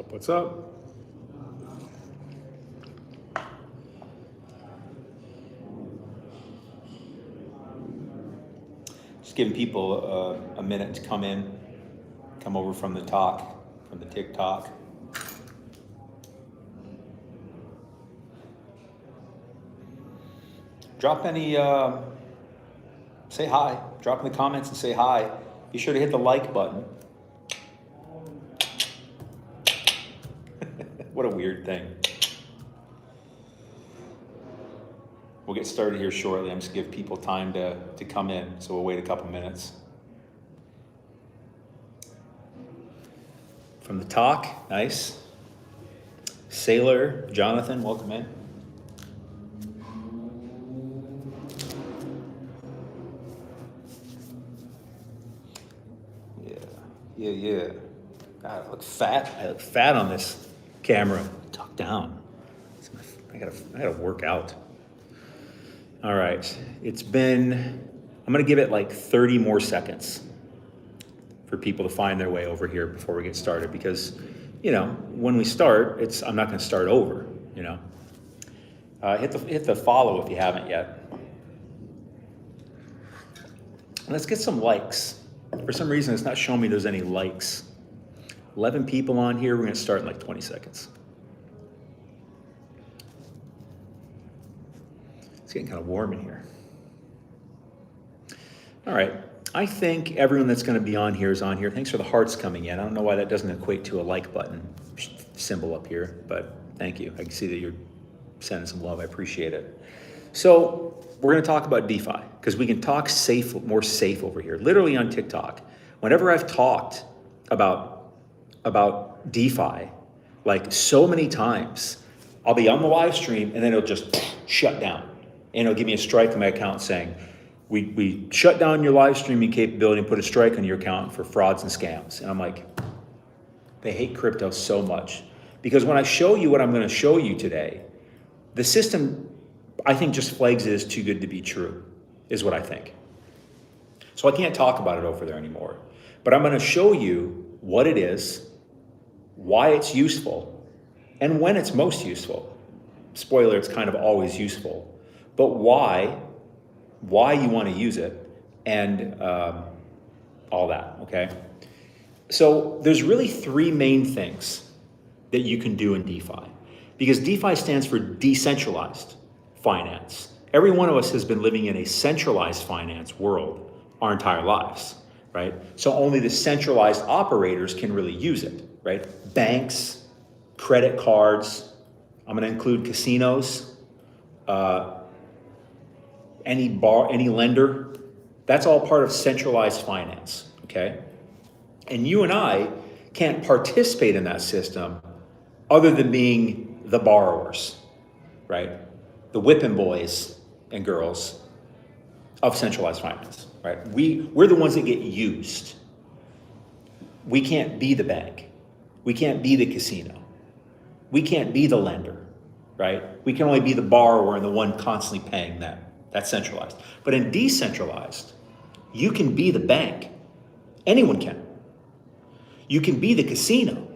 What's up? Just giving people a minute to come in, come over from the TikTok. Drop any, say hi. Drop in the comments and say hi. Be sure to hit the like button. What a weird thing. We'll get started here shortly. I'm just gonna give people time to come in, so we'll wait a couple minutes. From the talk, nice. Sailor, Jonathan, welcome in. Yeah. God, I look fat. I look fat on this camera. Tuck down. I gotta work out. All right, I'm gonna give it like 30 more seconds for people to find their way over here before we get started, because, when we start, I'm not gonna start over, Hit the follow if you haven't yet. Let's get some likes. For some reason, it's not showing me there's any likes. 11 people on here. We're gonna start in like 20 seconds. It's getting kind of warm in here. All right, I think everyone that's gonna be on here is on here. Thanks for the hearts coming in. I don't know why that doesn't equate to a like button symbol up here, but thank you. I can see that you're sending some love. I appreciate it. So we're gonna talk about DeFi, because we can talk more safe over here. Literally on TikTok, whenever I've talked about DeFi, like so many times, I'll be on the live stream and then it'll just shut down. And it'll give me a strike on my account saying, we shut down your live streaming capability and put a strike on your account for frauds and scams. And I'm like, they hate crypto so much. Because when I show you what I'm gonna show you today, the system, I think, just flags it as too good to be true, is what I think. So I can't talk about it over there anymore. But I'm gonna show you what it is, why it's useful, and when it's most useful. Spoiler, it's kind of always useful. But why you wanna use it, and all that, okay? So there's really three main things that you can do in DeFi. Because DeFi stands for decentralized finance. Every one of us has been living in a centralized finance world our entire lives, right? So only the centralized operators can really use it, right? Banks, credit cards, I'm gonna include casinos, any lender, that's all part of centralized finance, okay? And you and I can't participate in that system other than being the borrowers, right? The whipping boys and girls of centralized finance, right? We're the ones that get used. We can't be the bank. We can't be the casino. We can't be the lender, right? We can only be the borrower and the one constantly paying them. That's centralized. But in decentralized, you can be the bank. Anyone can. You can be the casino.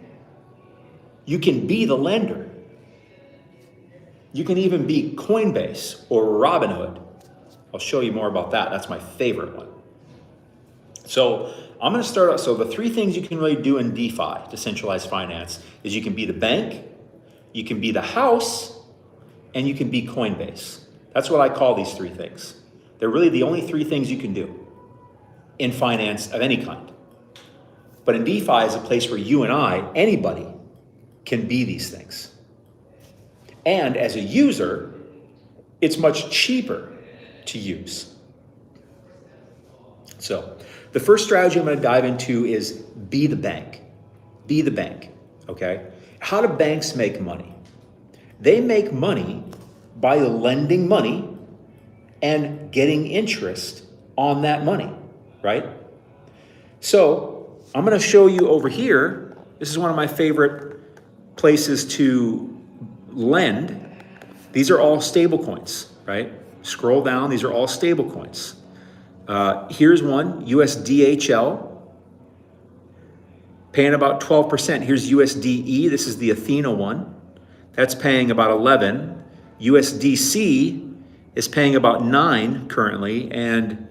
You can be the lender. You can even be Coinbase or Robinhood. I'll show you more about that. That's my favorite one. So I'm going to start out. So the three things you can really do in DeFi, decentralized finance, is you can be the bank, you can be the house, and you can be Coinbase. That's what I call these three things. They're really the only three things you can do in finance of any kind. But in DeFi is a place where you and I, anybody, can be these things. And as a user, it's much cheaper to use. So the first strategy I'm going to dive into is be the bank. Be the bank, okay? How do banks make money? They make money by lending money and getting interest on that money, right? So I'm going to show you over here. This is one of my favorite places to lend. These are all stable coins, right? Scroll down. These are all stable coins. Here's one, USDHL, paying about 12%. Here's USDE. This is the Athena one. That's paying about 11. USDC is paying about 9 currently, and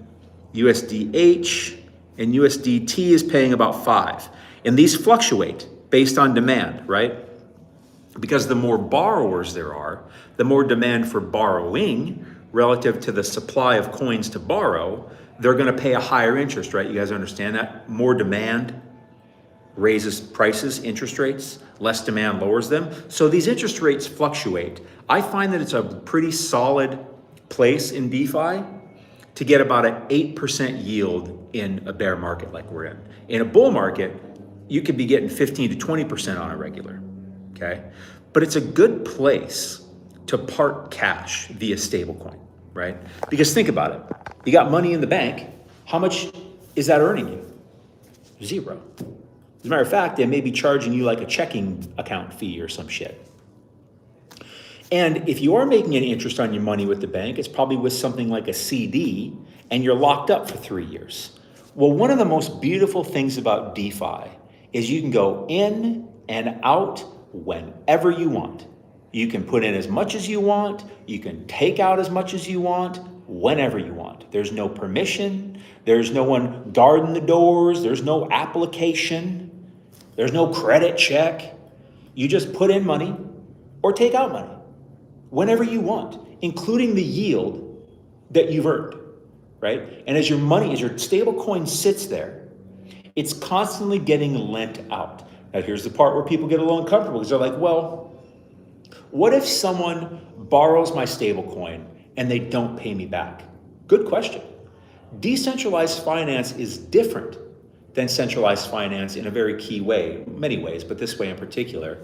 USDH and USDT is paying about 5. And these fluctuate based on demand, right? Because the more borrowers there are, the more demand for borrowing relative to the supply of coins to borrow, they're going to pay a higher interest, right? You guys understand that? More demand raises prices, interest rates, less demand lowers them. So these interest rates fluctuate. I find that it's a pretty solid place in DeFi to get about an 8% yield in a bear market like we're in. In a bull market, you could be getting 15 to 20% on a regular, okay? But it's a good place to park cash via stablecoin, right? Because think about it. You got money in the bank. How much is that earning you? 0. As a matter of fact, they may be charging you like a checking account fee or some shit. And if you are making any interest on your money with the bank, it's probably with something like a CD, and you're locked up for 3 years. Well, one of the most beautiful things about DeFi is you can go in and out whenever you want. You can put in as much as you want. You can take out as much as you want, whenever you want. There's no permission. There's no one guarding the doors. There's no application. There's no credit check. You just put in money or take out money whenever you want, including the yield that you've earned, right? And as your money, as your stable coin sits there, it's constantly getting lent out. Now, here's the part where people get a little uncomfortable because they're like, well, what if someone borrows my stable coin and they don't pay me back? Good question. Decentralized finance is different than centralized finance in a very key way, many ways, but this way in particular.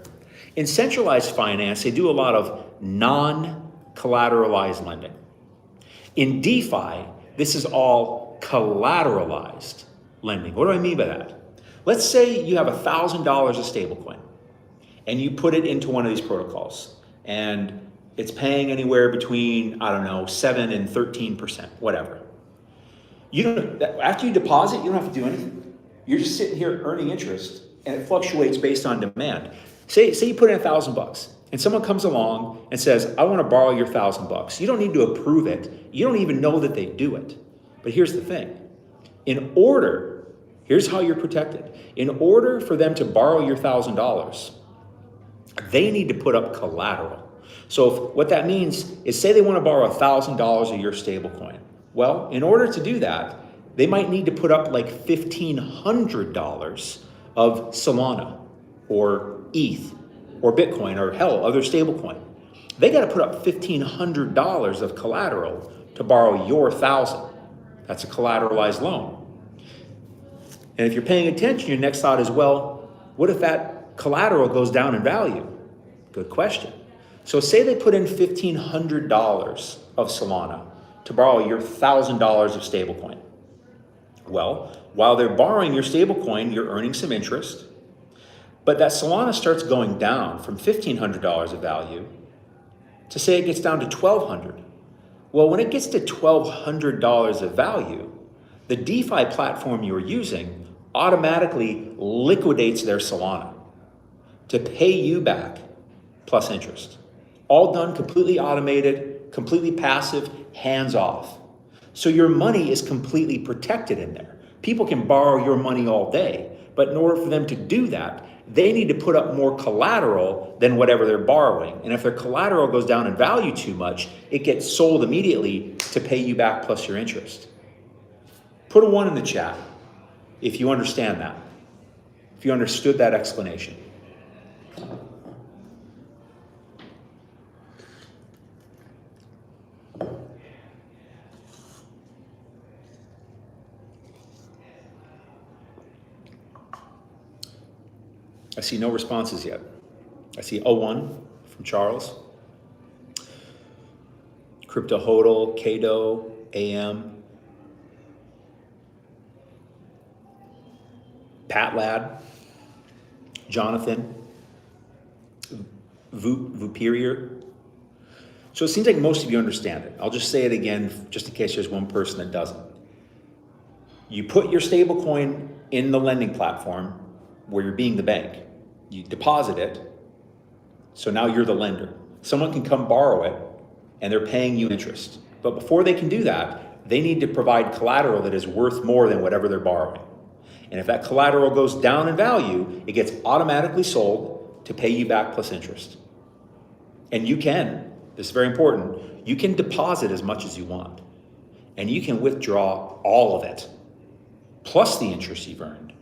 In centralized finance, they do a lot of non-collateralized lending. In DeFi, this is all collateralized lending. What do I mean by that? Let's say you have $1,000 of stablecoin and you put it into one of these protocols and it's paying anywhere between, I don't know, 7 and 13%, whatever. You don't, after you deposit, you don't have to do anything. You're just sitting here earning interest and it fluctuates based on demand. Say you put in $1,000 and someone comes along and says, I want to borrow your $1,000. You don't need to approve it. You don't even know that they do it. But here's the thing. Here's how you're protected. In order for them to borrow your $1,000, they need to put up collateral. So what that means is, say they want to borrow $1,000 of your stable coin. Well, in order to do that, they might need to put up like $1,500 of Solana or ETH or Bitcoin or hell, other stable coin. They got to put up $1,500 of collateral to borrow your $1,000. That's a collateralized loan. And if you're paying attention, your next thought is, well, what if that collateral goes down in value? Good question. So say they put in $1,500 of Solana to borrow your $1,000 of stablecoin. Well, while they're borrowing your stablecoin, you're earning some interest, but that Solana starts going down from $1,500 of value to, say, it gets down to $1,200. Well, when it gets to $1,200 of value, the DeFi platform you're using automatically liquidates their Solana to pay you back plus interest. All done completely automated, completely passive, hands off. So your money is completely protected in there. People can borrow your money all day, but in order for them to do that, they need to put up more collateral than whatever they're borrowing. And if their collateral goes down in value too much, it gets sold immediately to pay you back plus your interest. Put a 1 in the chat if you understand that, if you understood that explanation. I see no responses yet. I see 01 from Charles. Crypto Hodl, Kado, AM. Pat Lad, Jonathan, Vuperior. So it seems like most of you understand it. I'll just say it again just in case there's one person that doesn't. You put your stablecoin in the lending platform where you're being the bank. You deposit it, so now you're the lender. Someone can come borrow it and they're paying you interest. But before they can do that, they need to provide collateral that is worth more than whatever they're borrowing. And if that collateral goes down in value, it gets automatically sold to pay you back plus interest. And you can, this is very important, you can deposit as much as you want. And you can withdraw all of it, plus the interest you've earned,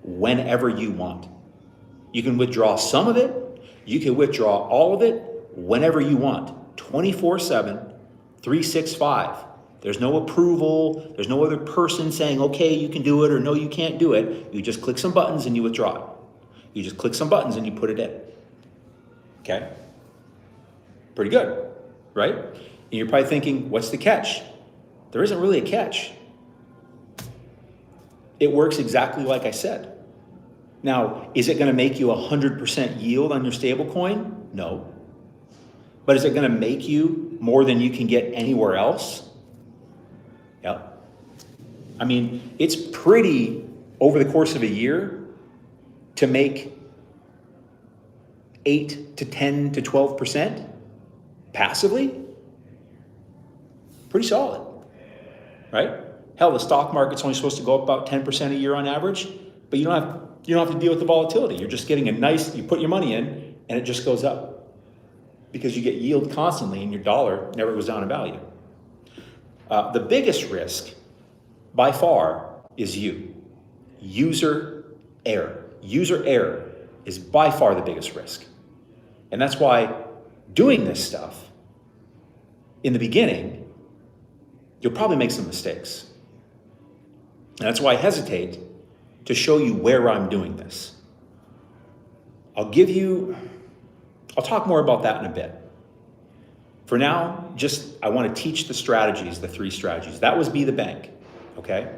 whenever you want. You can withdraw some of it, you can withdraw all of it, whenever you want, 24/7, 365. There's no approval, there's no other person saying, okay, you can do it, or no, you can't do it. You just click some buttons and you withdraw it. You just click some buttons and you put it in. Okay? Pretty good, right? And you're probably thinking, what's the catch? There isn't really a catch. It works exactly like I said. Now, is it going to make you 100% yield on your stablecoin? No. But is it going to make you more than you can get anywhere else? Yeah. I mean, it's pretty, over the course of a year, to make 8 to 10 to 12% passively. Pretty solid, right? Hell, the stock market's only supposed to go up about 10% a year on average, but you don't have to deal with the volatility. You're just getting you put your money in and it just goes up because you get yield constantly and your dollar never goes down in value. The biggest risk by far is user error. User error is by far the biggest risk. And that's why doing this stuff in the beginning, you'll probably make some mistakes. And that's why I hesitate to show you where I'm doing this. I'll talk more about that in a bit. For now, I want to teach the strategies, the 3 strategies. That was be the bank, okay?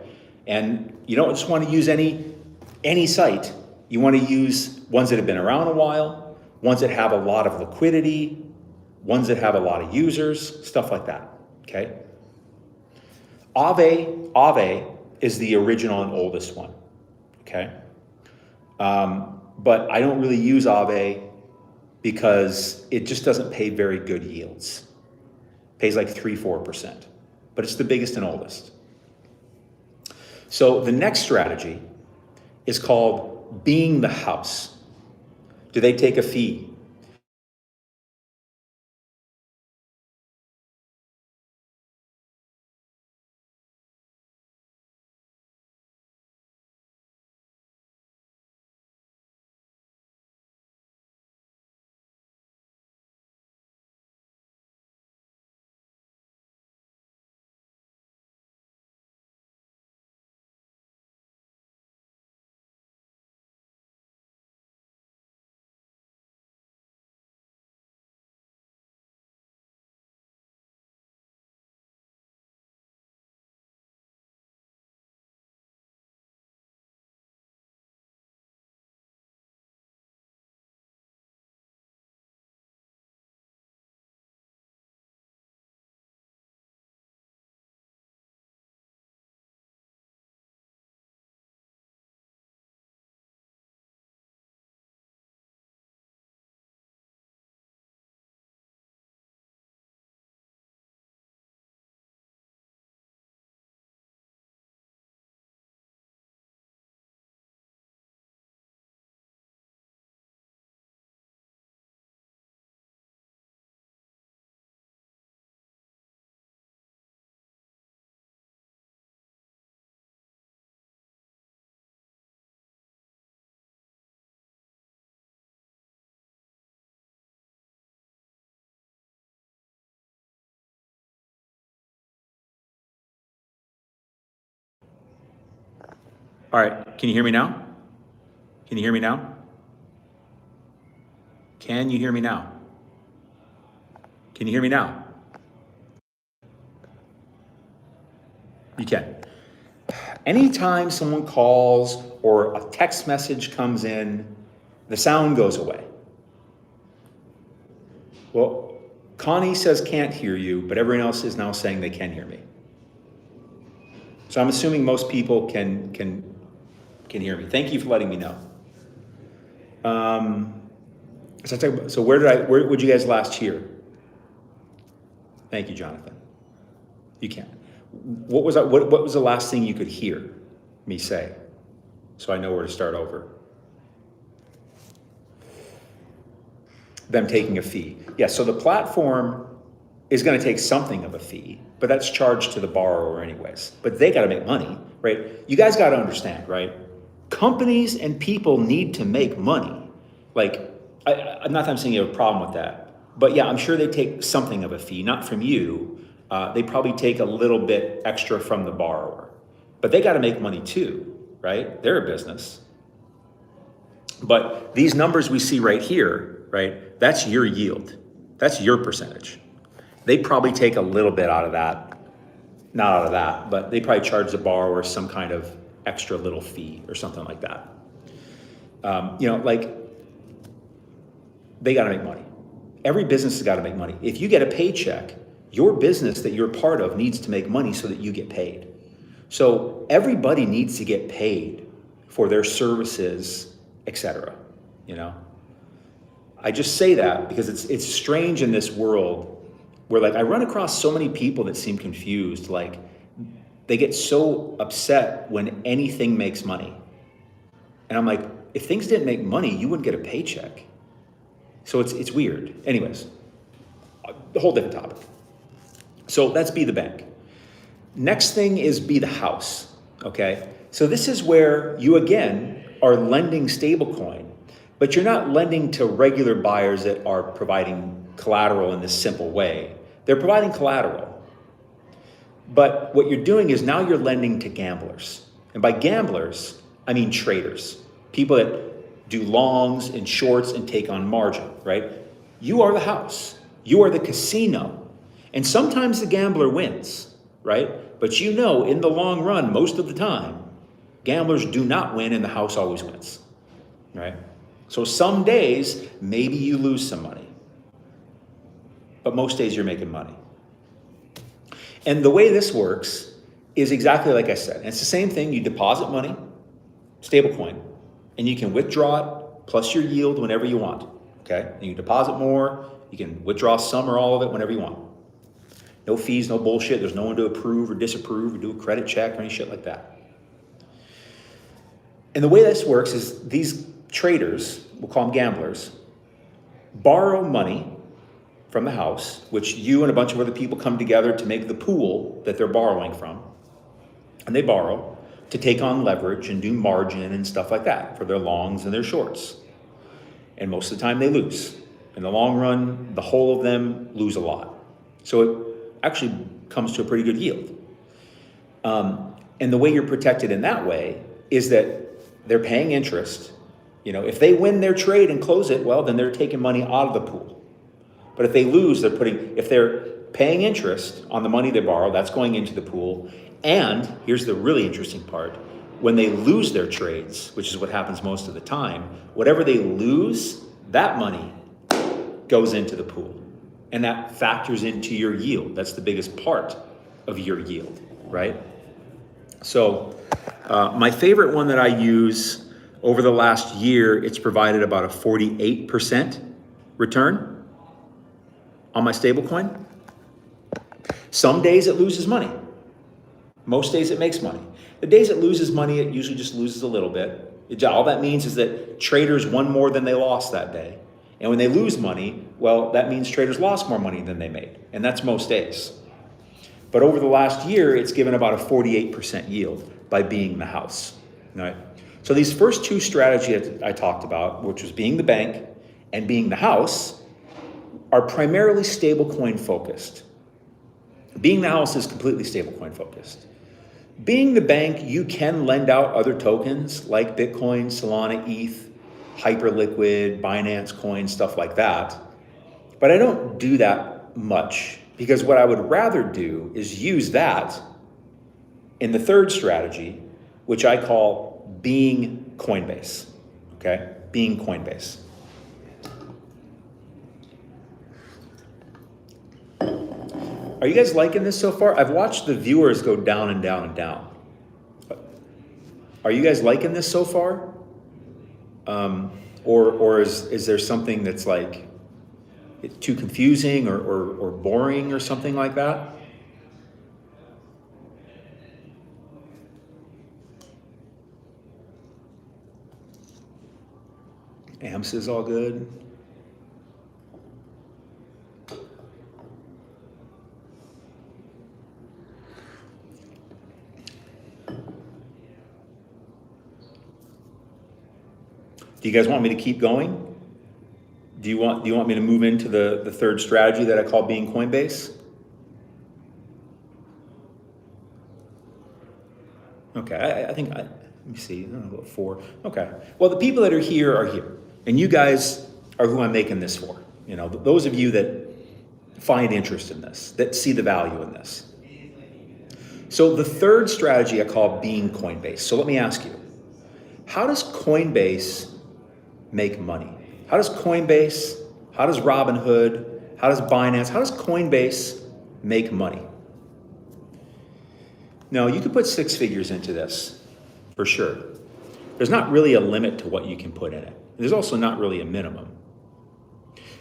And you don't just want to use any site. You want to use ones that have been around a while, ones that have a lot of liquidity, ones that have a lot of users, stuff like that, okay? Aave is the original and oldest one, okay? But I don't really use Aave because it just doesn't pay very good yields. It pays like 3-4%, but it's the biggest and oldest. So the next strategy is called being the house. Do they take a fee? All right, can you hear me now? Can you hear me now? Can you hear me now? Can you hear me now? You can. Anytime someone calls or a text message comes in, the sound goes away. Well, Connie says can't hear you, but everyone else is now saying they can hear me. So I'm assuming most people can hear me. Thank you for letting me know. So where would you guys last hear? Thank you, Jonathan. You can. What was the last thing you could hear me say? So I know where to start over. Them taking a fee. Yeah, so the platform is going to take something of a fee, but that's charged to the borrower anyways. But they got to make money, right? You guys got to understand, right? Companies and people need to make money. Like, I'm not that I'm saying you have a problem with that, but yeah, I'm sure they take something of a fee, not from you. They probably take a little bit extra from the borrower, but they got to make money too, right? They're a business. But these numbers we see right here, right? That's your yield. That's your percentage. They probably take a little bit out of that, not out of that, but they probably charge the borrower some kind of extra little fee or something like that. Like they got to make money. Every business has got to make money. If you get a paycheck, your business that you're part of needs to make money so that you get paid. So everybody needs to get paid for their services, etc. I just say that because it's strange in this world where like I run across so many people that seem confused. Like they get so upset when anything makes money. And I'm like, if things didn't make money, you wouldn't get a paycheck. So it's weird. Anyways, a whole different topic. So that's be the bank. Next thing is be the house, okay? So this is where you, again, are lending stablecoin, but you're not lending to regular buyers that are providing collateral in this simple way. They're providing collateral. But what you're doing is now you're lending to gamblers. And by gamblers, I mean traders, people that do longs and shorts and take on margin, right? You are the house. You are the casino. And sometimes the gambler wins, right? But in the long run, most of the time, gamblers do not win and the house always wins, right? So some days, maybe you lose some money. But most days you're making money. And the way this works is exactly like I said. And it's the same thing. You deposit money, stablecoin, and you can withdraw it plus your yield whenever you want, okay? And you deposit more, you can withdraw some or all of it whenever you want. No fees, no bullshit. There's no one to approve or disapprove or do a credit check or any shit like that. And the way this works is these traders, we'll call them gamblers, borrow money from the house, which you and a bunch of other people come together to make the pool that they're borrowing from. And they borrow to take on leverage and do margin and stuff like that for their longs and their shorts. And most of the time they lose. In the long run, the whole of them lose a lot. So it actually comes to a pretty good yield. And the way you're protected in that way is that they're paying interest. If they win their trade and close it, well, then they're taking money out of the pool. But if they lose, if they're paying interest on the money they borrow, that's going into the pool. And here's the really interesting part. When they lose their trades, which is what happens most of the time, whatever they lose, that money goes into the pool. And that factors into your yield. That's the biggest part of your yield, right? So my favorite one that I use over the last year, it's provided about a 48% return on my stablecoin. Some days it loses money. Most days it makes money. The days it loses money, it usually just loses a little bit. All that means is that traders won more than they lost that day. And when they lose money, well, that means traders lost more money than they made. And that's most days. But over the last year, it's given about a 48% yield by being the house. Right? So these first two strategies I talked about, which was being the bank and being the house, are primarily stablecoin focused. Being the house is completely stablecoin focused. Being the bank, you can lend out other tokens like Bitcoin, Solana, ETH, hyperliquid, Binance coin, stuff like that. But I don't do that much because what I would rather do is use that in the third strategy, which I call being Coinbase, okay? Being Coinbase. Are you guys liking this so far? I've watched the viewers go down and down and down. Are you guys liking this so far? Or is there something that's like too confusing or boring or something like that? AMS is all good. Do you guys want me to keep going? Do you want me to move into the third strategy that I call being Coinbase? Okay, I think, let me see, I don't know, about 4. Okay, well, the people that are here, and you guys are who I'm making this for. You know, those of you that find interest in this, that see the value in this. So the third strategy I call being Coinbase. So let me ask you, how does Coinbase make money? How does Coinbase, how does Robinhood, how does Binance, how does Coinbase make money? No, you could put 6 figures into this, for sure. There's not really a limit to what you can put in it. There's also not really a minimum.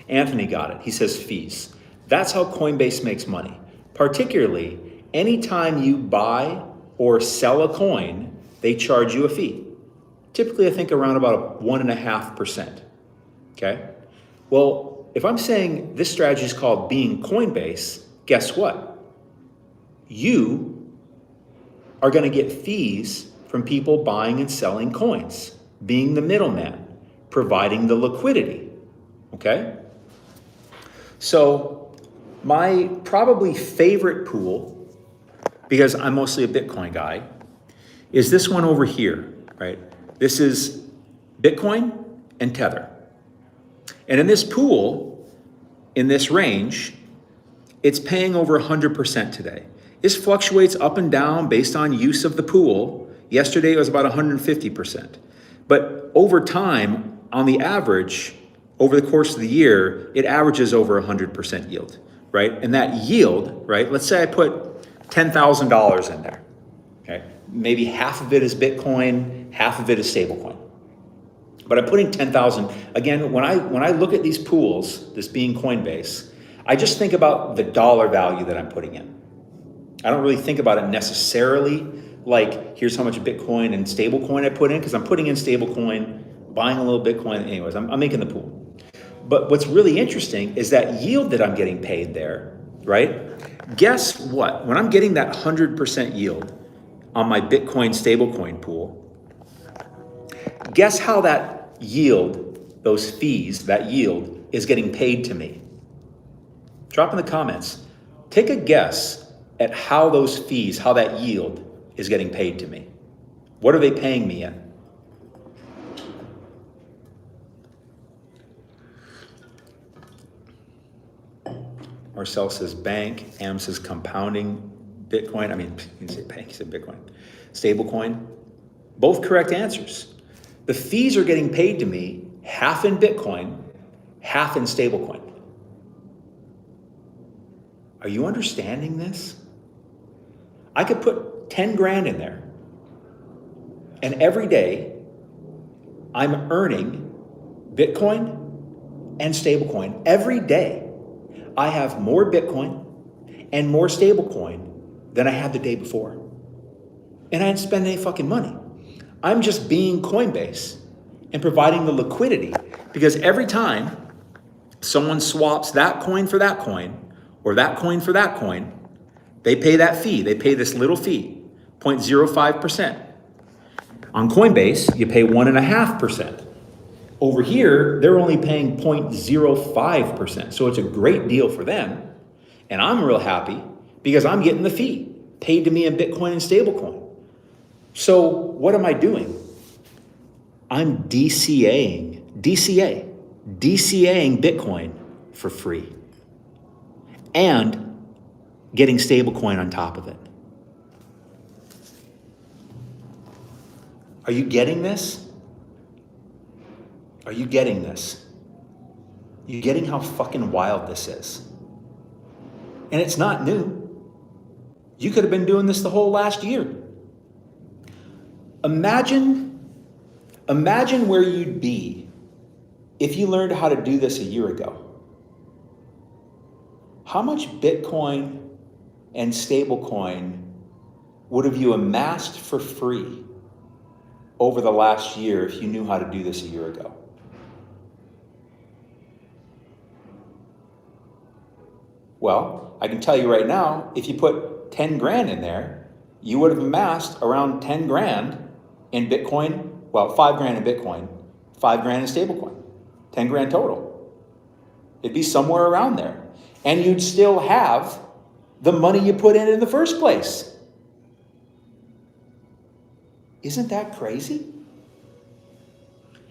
Anthony got it. He says fees. That's how Coinbase makes money. Particularly, anytime you buy or sell a coin, they charge you a fee. Typically, I think around about 1.5%. Okay? Well, if I'm saying this strategy is called being Coinbase, guess what? You are going to get fees from people buying and selling coins, being the middleman, providing the liquidity. Okay? So, my probably favorite pool, because I'm mostly a Bitcoin guy, is this one over here, right? This is Bitcoin and Tether. And in this pool, in this range, it's paying over 100% today. This fluctuates up and down based on use of the pool. Yesterday it was about 150%. But over time, on the average, over the course of the year, it averages over 100% yield, right? And that yield, right? Let's say I put $10,000 in there, okay? Maybe half of it is Bitcoin, half of it is stablecoin. But I'm putting 10,000. Again, when I look at these pools, this being Coinbase, I just think about the dollar value that I'm putting in. I don't really think about it necessarily like here's how much Bitcoin and stablecoin I put in, because I'm putting in stablecoin, buying a little Bitcoin. Anyways, I'm making the pool. But what's really interesting is that yield that I'm getting paid there, right? Guess what? When I'm getting that 100% yield on my Bitcoin stablecoin pool, guess how that yield, those fees, that yield is getting paid to me? Drop in the comments. Take a guess at how those fees, how that yield is getting paid to me. What are they paying me in? Marcel says bank, Am says compounding Bitcoin. I mean, you didn't say bank, you said Bitcoin. Stablecoin. Both correct answers. The fees are getting paid to me half in Bitcoin, half in stablecoin. Are you understanding this? I could put 10 grand in there, and every day I'm earning Bitcoin and stablecoin. Every day I have more Bitcoin and more stablecoin than I had the day before. And I didn't spend any fucking money. I'm just being Coinbase and providing the liquidity, because every time someone swaps that coin for that coin or that coin for that coin, they pay that fee. They pay this little fee, 0.05%. On Coinbase, you pay 1.5%. Over here, they're only paying 0.05%. So it's a great deal for them. And I'm real happy because I'm getting the fee paid to me in Bitcoin and stablecoin. So what am I doing? I'm DCAing, DCAing Bitcoin for free, and getting stablecoin on top of it. Are you getting this? Are you getting this? You getting how fucking wild this is? And it's not new. You could have been doing this the whole last year. Imagine where you'd be if you learned how to do this a year ago. How much Bitcoin and stablecoin would have you amassed for free over the last year if you knew how to do this a year ago? Well, I can tell you right now, if you put 10 grand in there, you would have amassed around 10 grand in Bitcoin, well, 5 grand in Bitcoin, 5 grand in stablecoin, 10 grand total. It'd be somewhere around there. And you'd still have the money you put in the first place. Isn't that crazy?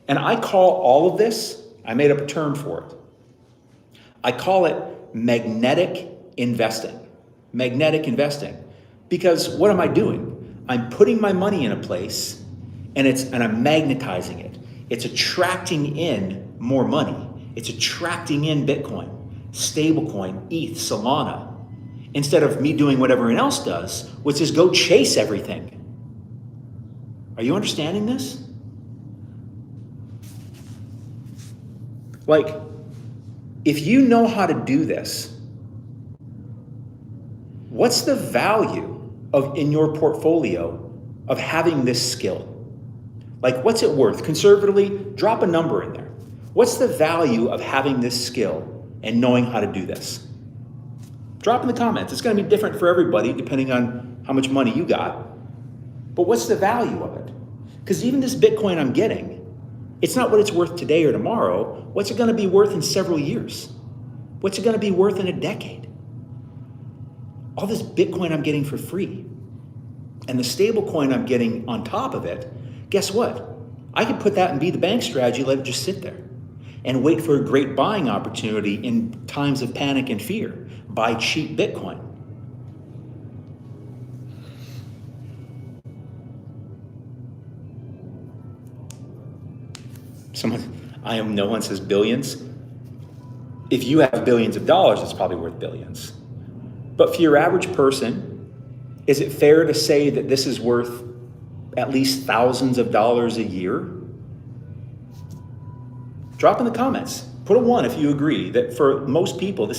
And I call all of this, I made up a term for it. I call it magnetic investing. Magnetic investing. Because what am I doing? I'm putting my money in a place and I'm magnetizing it. It's attracting in more money. It's attracting in Bitcoin, stablecoin, ETH, Solana, instead of me doing what everyone else does, which is go chase everything. Are you understanding this? Like, if you know how to do this, what's the value in your portfolio of having this skill? Like, what's it worth? Conservatively, drop a number in there. What's the value of having this skill and knowing how to do this? Drop in the comments. It's going to be different for everybody depending on how much money you got. But what's the value of it? Because even this Bitcoin I'm getting, it's not what it's worth today or tomorrow. What's it going to be worth in several years? What's it going to be worth in a decade? All this Bitcoin I'm getting for free and the stable coin I'm getting on top of it, guess what? I could put that and be the bank strategy, let it just sit there and wait for a great buying opportunity in times of panic and fear. Buy cheap Bitcoin. No one says billions. If you have billions of dollars, it's probably worth billions. But for your average person, is it fair to say that this is worth at least thousands of dollars a year? Drop in the comments. Put a 1 if you agree that for most people,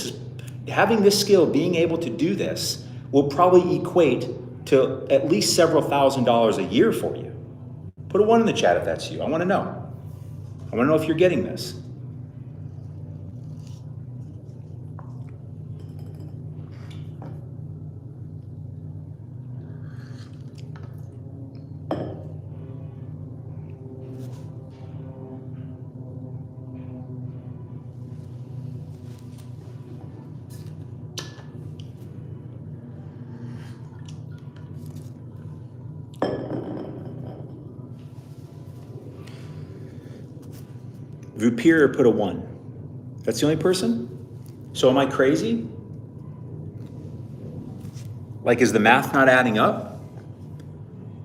having this skill, being able to do this, will probably equate to at least several $1,000s a year for you. Put a 1 in the chat if that's you. I want to know. I want to know if you're getting this. Rupir put a 1. That's the only person? So am I crazy? Like, is the math not adding up?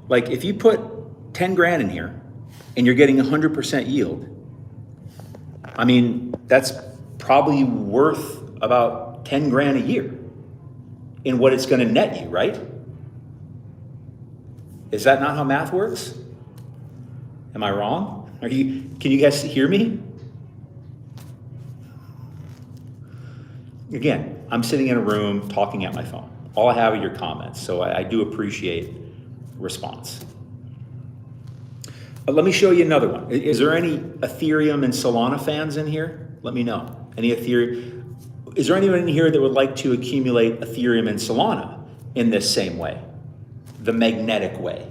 Like, if you put 10 grand in here and you're getting 100% yield, I mean, that's probably worth about 10 grand a year in what it's going to net you, right? Is that not how math works? Am I wrong? Can you guys hear me? Again, I'm sitting in a room talking at my phone. All I have are your comments, so I do appreciate response. Let me show you another one. Is there any Ethereum and Solana fans in here? Let me know. Any Ethereum? Is there anyone in here that would like to accumulate Ethereum and Solana in this same way, the magnetic way?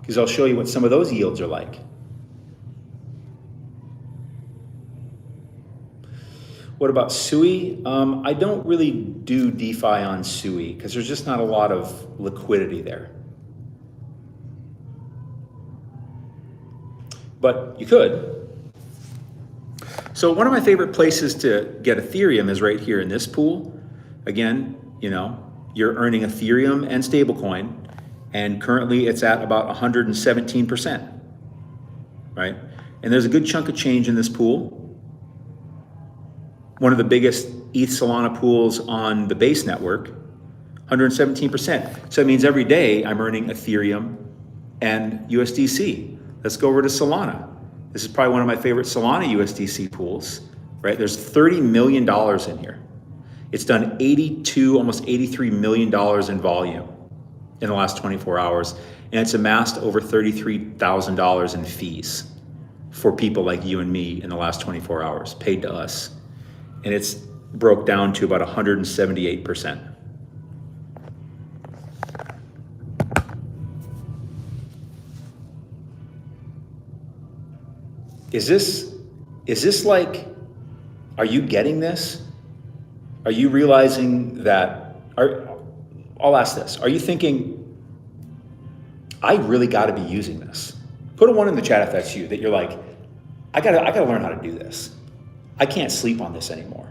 Because I'll show you what some of those yields are like. What about SUI? I don't really do DeFi on SUI because there's just not a lot of liquidity there. But you could. So one of my favorite places to get Ethereum is right here in this pool. Again, you know, you're earning Ethereum and stablecoin, and currently it's at about 117%, right? And there's a good chunk of change in this pool. One of the biggest ETH Solana pools on the base network, 117%. So it means every day I'm earning Ethereum and USDC. Let's go over to Solana. This is probably one of my favorite Solana USDC pools, right? There's $30 million in here. It's done 82, almost $83 million in volume in the last 24 hours. And it's amassed over $33,000 in fees for people like you and me in the last 24 hours, paid to us. And it's broke down to about 178%. Is this like, are you getting this? Are you realizing that, I'll ask this, are you thinking, I really gotta be using this? Put a 1 in the chat if that's you, that you're like, I gotta learn how to do this. I can't sleep on this anymore.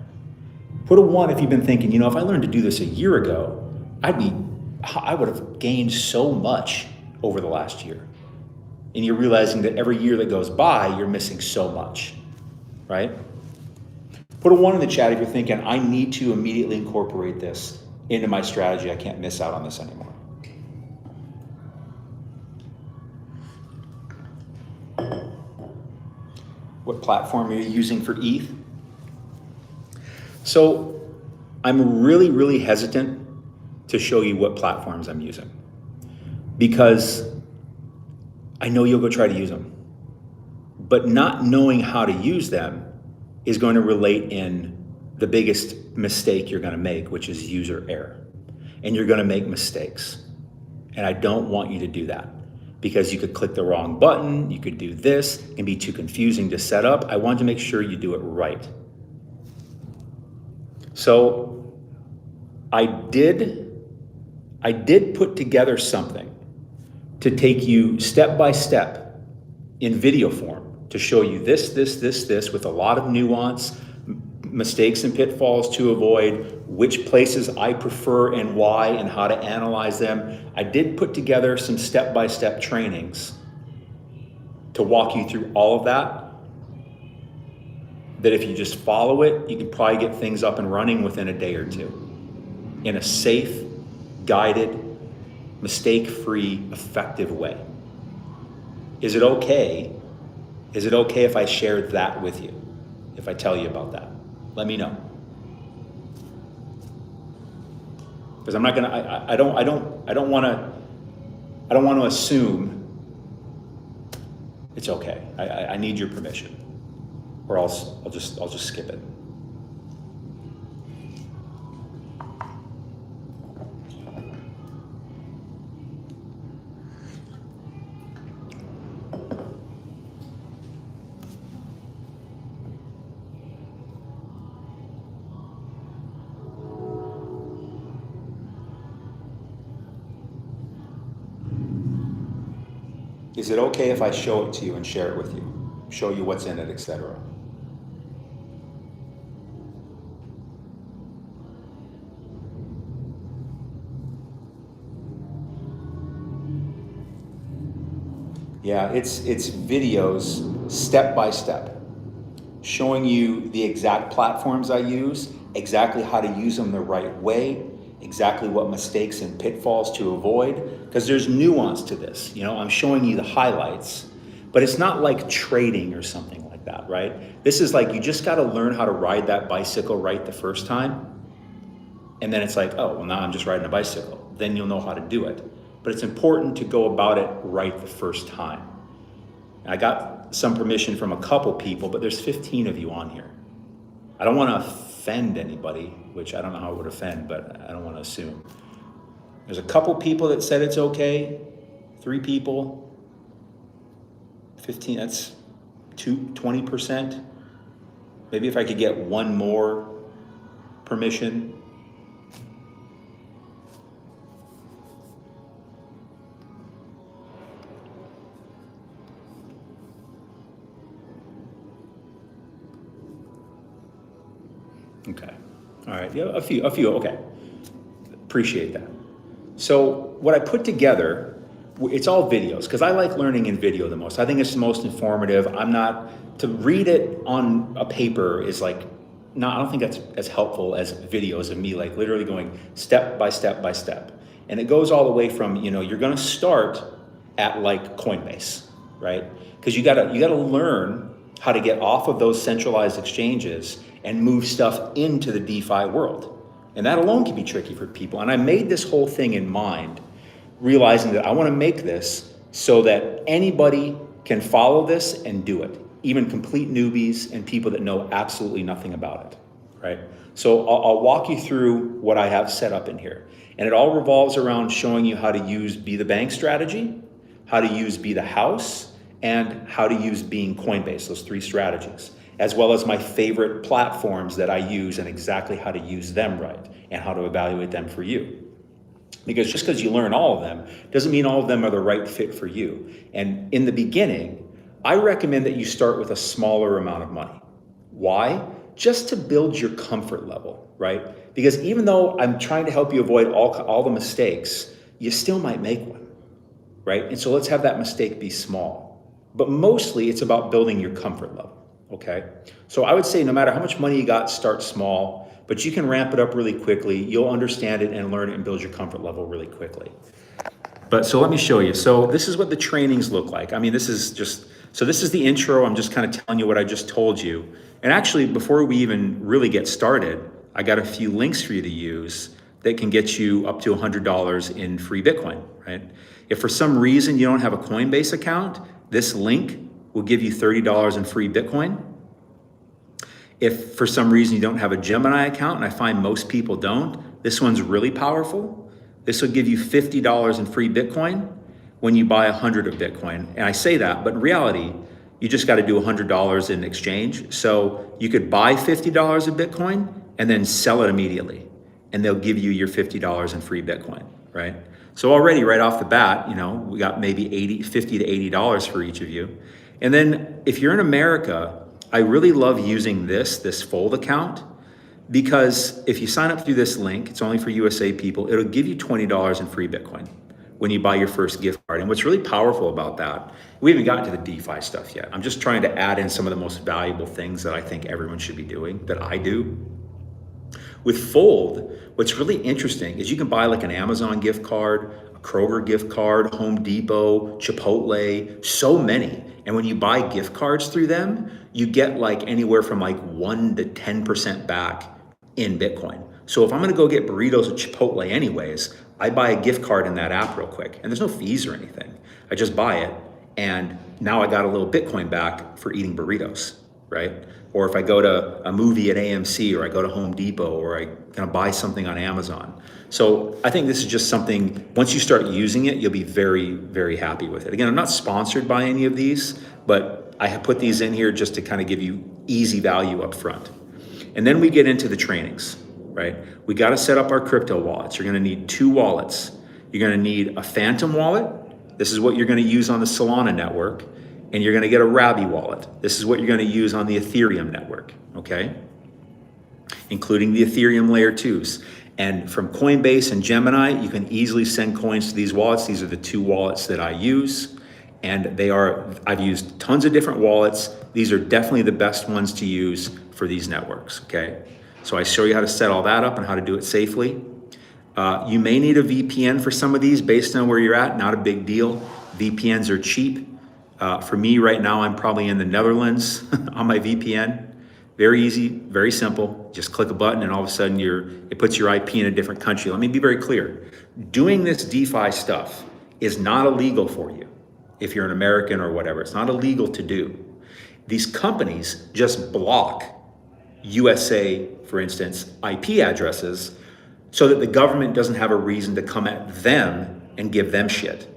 Put a 1 if you've been thinking, you know, if I learned to do this a year ago, I would have gained so much over the last year. And you're realizing that every year that goes by, you're missing so much, right? Put a 1 in the chat if you're thinking, I need to immediately incorporate this into my strategy. I can't miss out on this anymore. What platform are you using for ETH? So I'm really, really hesitant to show you what platforms I'm using because I know you'll go try to use them. But not knowing how to use them is going to relate in the biggest mistake you're going to make, which is user error. And you're going to make mistakes. And I don't want you to do that because you could click the wrong button, you could do this, it can be too confusing to set up. I want to make sure you do it right. So I did put together something to take you step by step in video form to show you this with a lot of nuance, mistakes and pitfalls to avoid, which places I prefer and why, and how to analyze them. I did put together some step-by-step trainings to walk you through all of that if you just follow it, you can probably get things up and running within a day or two in a safe, guided, mistake-free, effective way. Is it okay? Is it okay if I share that with you? If I tell you about that? Let me know. Because I'm not gonna, I don't wanna assume it's okay. I need your permission, or else I'll just skip it. Is it okay if I show it to you and share it with you? Show you what's in it, etc. Yeah, it's videos step by step, showing you the exact platforms I use, exactly how to use them the right way, exactly what mistakes and pitfalls to avoid, because there's nuance to this. You know, I'm showing you the highlights, but it's not like trading or something like that, right? This is like, you just got to learn how to ride that bicycle right the first time. And then it's like, oh, well, now I'm just riding a bicycle. Then you'll know how to do it. But it's important to go about it right the first time. I got some permission from a couple people, but there's 15 of you on here. I don't want to offend anybody, which I don't know how it would offend, but I don't want to assume. There's a couple people that said it's okay, 3 people, 15, that's 20%. Maybe if I could get one more permission. Okay. All right. Yeah, a few. Okay. Appreciate that. So what I put together, it's all videos because I like learning in video the most. I think it's the most informative. To read it on a paper is like, I don't think that's as helpful as videos of me like literally going step by step by step. And it goes all the way from, you're going to start at like Coinbase, right? Because you gotta learn how to get off of those centralized exchanges and move stuff into the DeFi world. And that alone can be tricky for people. And I made this whole thing in mind, realizing that I want to make this so that anybody can follow this and do it, even complete newbies and people that know absolutely nothing about it, right? So I'll walk you through what I have set up in here. And it all revolves around showing you how to use Be the Bank strategy, how to use Be the House, and how to use Being Coinbase, those 3 strategies, as well as my favorite platforms that I use and exactly how to use them right and how to evaluate them for you. Because just because you learn all of them doesn't mean all of them are the right fit for you. And in the beginning, I recommend that you start with a smaller amount of money. Why? Just to build your comfort level, right? Because even though I'm trying to help you avoid all the mistakes, you still might make one, right? And so let's have that mistake be small. But mostly it's about building your comfort level. Okay, so I would say no matter how much money you got, start small, but you can ramp it up really quickly. You'll understand it and learn it and build your comfort level really quickly. But so let me show you. So this is what the trainings look like. I mean, this is the intro. I'm just kind of telling you what I just told you. And actually, before we even really get started, I got a few links for you to use that can get you up to $100 in free Bitcoin, right? If for some reason you don't have a Coinbase account, this link will give you $30 in free Bitcoin. If for some reason you don't have a Gemini account, and I find most people don't, this one's really powerful. This will give you $50 in free Bitcoin when you buy 100 of Bitcoin. And I say that, but in reality, you just got to do $100 in exchange. So you could buy $50 of Bitcoin and then sell it immediately. And they'll give you your $50 in free Bitcoin, right? So already right off the bat, we got maybe $50 to $80 for each of you. And then if you're in America, I really love using this Fold account, because if you sign up through this link, it's only for USA people, it'll give you $20 in free Bitcoin when you buy your first gift card. And what's really powerful about that, we haven't gotten to the DeFi stuff yet. I'm just trying to add in some of the most valuable things that I think everyone should be doing, that I do. With Fold, what's really interesting is you can buy like an Amazon gift card, a Kroger gift card, Home Depot, Chipotle, so many. And when you buy gift cards through them, you get like anywhere from like 1 to 10% back in Bitcoin. So if I'm gonna go get burritos at Chipotle anyways, I buy a gift card in that app real quick. And there's no fees or anything. I just buy it, and now I got a little Bitcoin back for eating burritos, right? Or if I go to a movie at AMC, or I go to Home Depot, or I kind of buy something on Amazon. So I think this is just something, once you start using it, you'll be very, very happy with it. Again, I'm not sponsored by any of these, but I have put these in here just to kind of give you easy value up front. And then we get into the trainings, right? We got to set up our crypto wallets. You're going to need 2 wallets. You're going to need a Phantom wallet. This is what you're going to use on the Solana network. And you're going to get a Rabi wallet. This is what you're going to use on the Ethereum network, okay? Including the Ethereum layer 2s. And from Coinbase and Gemini, you can easily send coins to these wallets. These are the 2 wallets that I use. And I've used tons of different wallets. These are definitely the best ones to use for these networks, okay? So I show you how to set all that up and how to do it safely. You may need a VPN for some of these based on where you're at, not a big deal. VPNs are cheap. For me right now, I'm probably in the Netherlands on my VPN. Very easy, very simple. Just click a button and all of a sudden it puts your IP in a different country. Let me be very clear. Doing this DeFi stuff is not illegal for you if you're an American or whatever. It's not illegal to do. These companies just block USA, for instance, IP addresses so that the government doesn't have a reason to come at them and give them shit.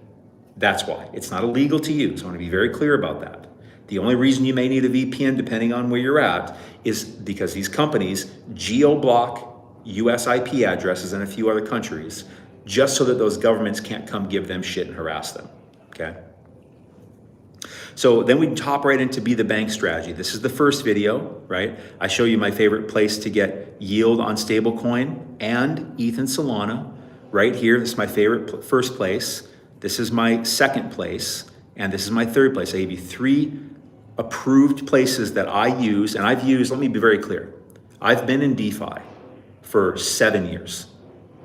That's why. It's not illegal to use. I want to be very clear about that. The only reason you may need a VPN, depending on where you're at, is because these companies geo-block US IP addresses in a few other countries, just so that those governments can't come give them shit and harass them, okay? So then we hop right into Be the Bank strategy. This is the first video, right? I show you my favorite place to get yield on stablecoin and ETH and Solana. Right here, this is my favorite first place. This is my second place, and this is my third place. I gave you 3 approved places that I use, and I've used, let me be very clear, I've been in DeFi for 7 years.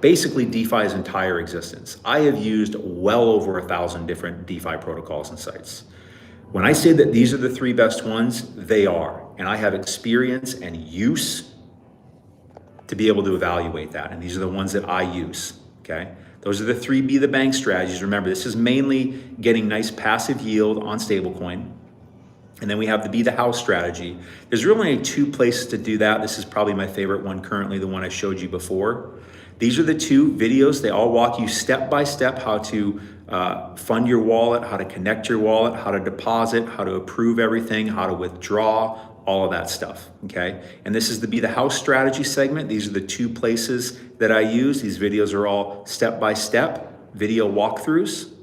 Basically DeFi's entire existence. I have used well over 1,000 different DeFi protocols and sites. When I say that these are the 3 best ones, they are. And I have experience and use to be able to evaluate that. And these are the ones that I use, okay? Those are the 3 Be the Bank strategies. Remember, this is mainly getting nice passive yield on stablecoin. And then we have the Be the House strategy. There's really only 2 places to do that. This is probably my favorite one currently, the one I showed you before. These are the 2 videos. They all walk you step by step how to fund your wallet, how to connect your wallet, how to deposit, how to approve everything, how to withdraw, all of that stuff, okay? And this is the Be the House strategy segment. These are the 2 places that I use. These videos are all step by step video walkthroughs.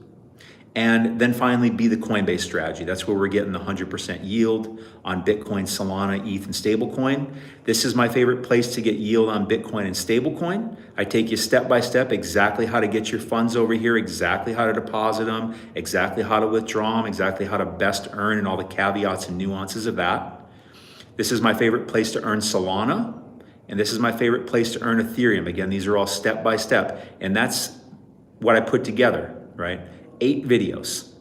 And then finally, Be the Coinbase strategy. That's where we're getting the 100% yield on Bitcoin, Solana, ETH, and stablecoin. This is my favorite place to get yield on Bitcoin and stablecoin. I take you step by step exactly how to get your funds over here, exactly how to deposit them, exactly how to withdraw them, exactly how to best earn, and all the caveats and nuances of that. This is my favorite place to earn Solana, and this is my favorite place to earn Ethereum. Again, these are all step by step, and that's what I put together, right? 8 videos,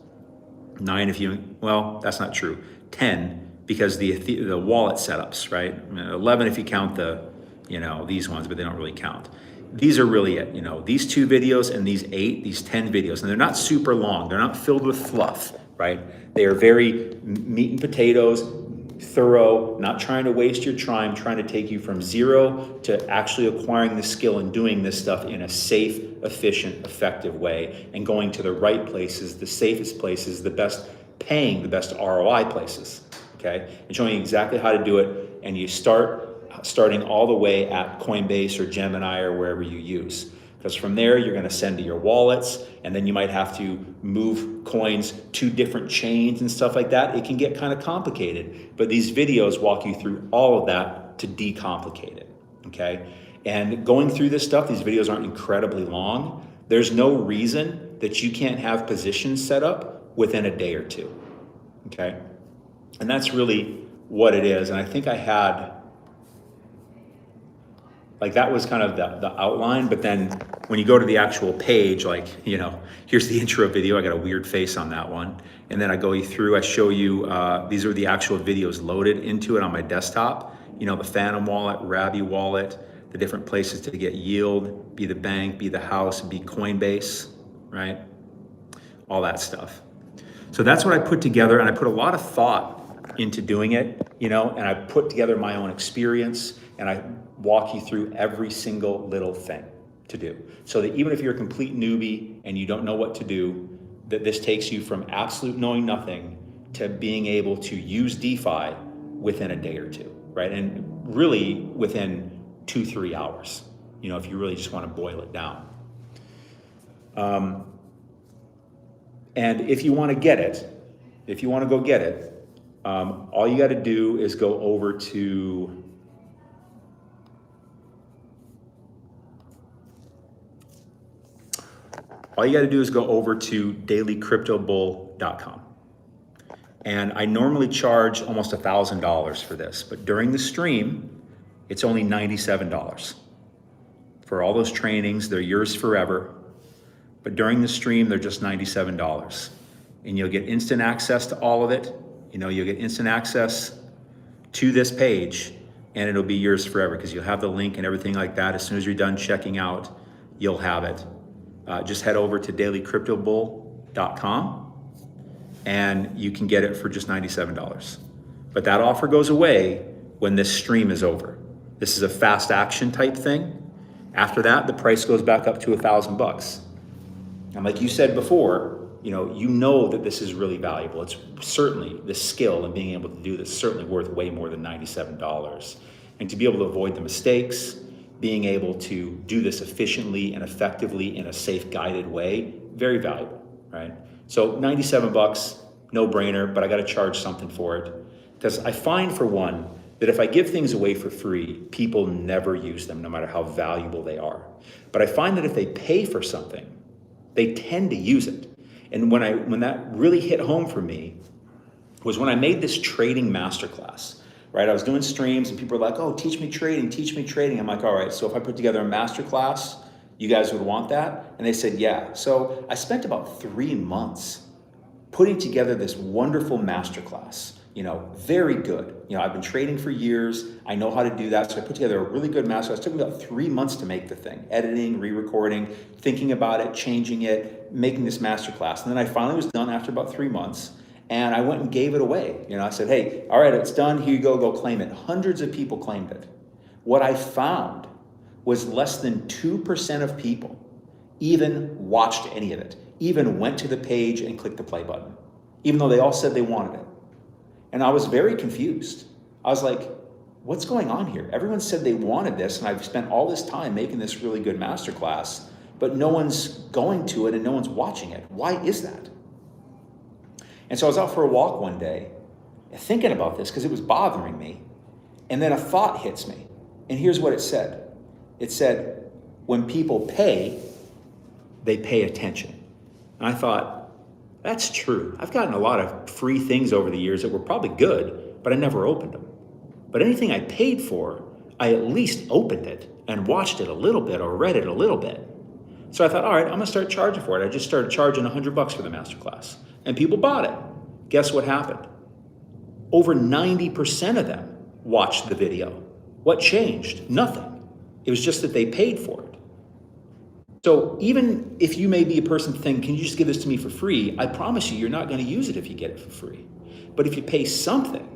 9 if you, well, that's not true, 10 because the wallet setups, right? 11 if you count the, these ones, but they don't really count. These are really it, these 2 videos and these 8, these 10 videos, and they're not super long. They're not filled with fluff, right? They are very meat and potatoes, thorough, not trying to waste your time, trying to take you from 0 to actually acquiring the skill and doing this stuff in a safe, efficient, effective way, and going to the right places, the safest places, the best paying, the best ROI places, okay? And showing you exactly how to do it, and you starting all the way at Coinbase or Gemini or wherever you use. Because from there, you're gonna send to your wallets, and then you might have to move coins to different chains and stuff like that. It can get kind of complicated, but these videos walk you through all of that to decomplicate it, okay? And going through this stuff, these videos aren't incredibly long. There's no reason that you can't have positions set up within a day or 2, okay? And that's really what it is. And I think I had, like that was kind of the outline, but then when you go to the actual page, like, here's the intro video. I got a weird face on that one. And then I go through, I show you, these are the actual videos loaded into it on my desktop. The Phantom wallet, Rabby wallet, the different places to get yield, Be the Bank, Be the House, Be Coinbase, right? All that stuff. So that's what I put together, and I put a lot of thought into doing it, and I put together my own experience, and I walk you through every single little thing to do. So that even if you're a complete newbie and you don't know what to do, that this takes you from absolute knowing nothing to being able to use DeFi within a day or 2, right? And really within 2-3 hours, if you really just want to boil it down. And if you want to get it, if you want to go get it, all you got to do is go over to dailycryptobull.com. And I normally charge almost $1,000 for this, but during the stream, it's only $97. For all those trainings, they're yours forever. But during the stream, they're just $97. And you'll get instant access to all of it. You'll get instant access to this page, and it'll be yours forever because you'll have the link and everything like that. As soon as you're done checking out, you'll have it. Just head over to dailycryptobull.com and you can get it for just $97. But that offer goes away when this stream is over. This is a fast action type thing. After that, the price goes back up to $1,000. And like you said before, you know that this is really valuable. It's certainly the skill and being able to do this is certainly worth way more than $97. And to be able to avoid the mistakes, being able to do this efficiently and effectively in a safe, guided way, very valuable, right? So 97 bucks, no brainer, but I got to charge something for it. Because I find, for one, that if I give things away for free, people never use them, no matter how valuable they are. But I find that if they pay for something, they tend to use it. And when that really hit home for me was when I made this trading masterclass, right? I was doing streams and people were like, oh, teach me trading, teach me trading. I'm like, all right, so if I put together a masterclass, you guys would want that? And they said, yeah. So I spent about 3 months putting together this wonderful masterclass, very good. I've been trading for years. I know how to do that. So I put together a really good masterclass. It took me about 3 months to make the thing, editing, re-recording, thinking about it, changing it, making this masterclass. And then I finally was done after about 3 months. And I went and gave it away. I said, hey, all right, it's done. Here you go claim it. Hundreds of people claimed it. What I found was less than 2% of people even watched any of it, even went to the page and clicked the play button, even though they all said they wanted it. And I was very confused. I was like, what's going on here? Everyone said they wanted this, and I've spent all this time making this really good masterclass, but no one's going to it and no one's watching it. Why is that? And so I was out for a walk one day thinking about this because it was bothering me. And then a thought hits me. And here's what it said. It said, when people pay, they pay attention. And I thought, that's true. I've gotten a lot of free things over the years that were probably good, but I never opened them. But anything I paid for, I at least opened it and watched it a little bit or read it a little bit. So I thought, all right, I'm gonna start charging for it. I just started charging $100 for the masterclass. And people bought it. Guess what happened? Over 90% of them watched the video. What changed? Nothing. It was just that they paid for it. So even if you may be a person thinking, can you just give this to me for free? I promise you're not going to use it if you get it for free. But if you pay something,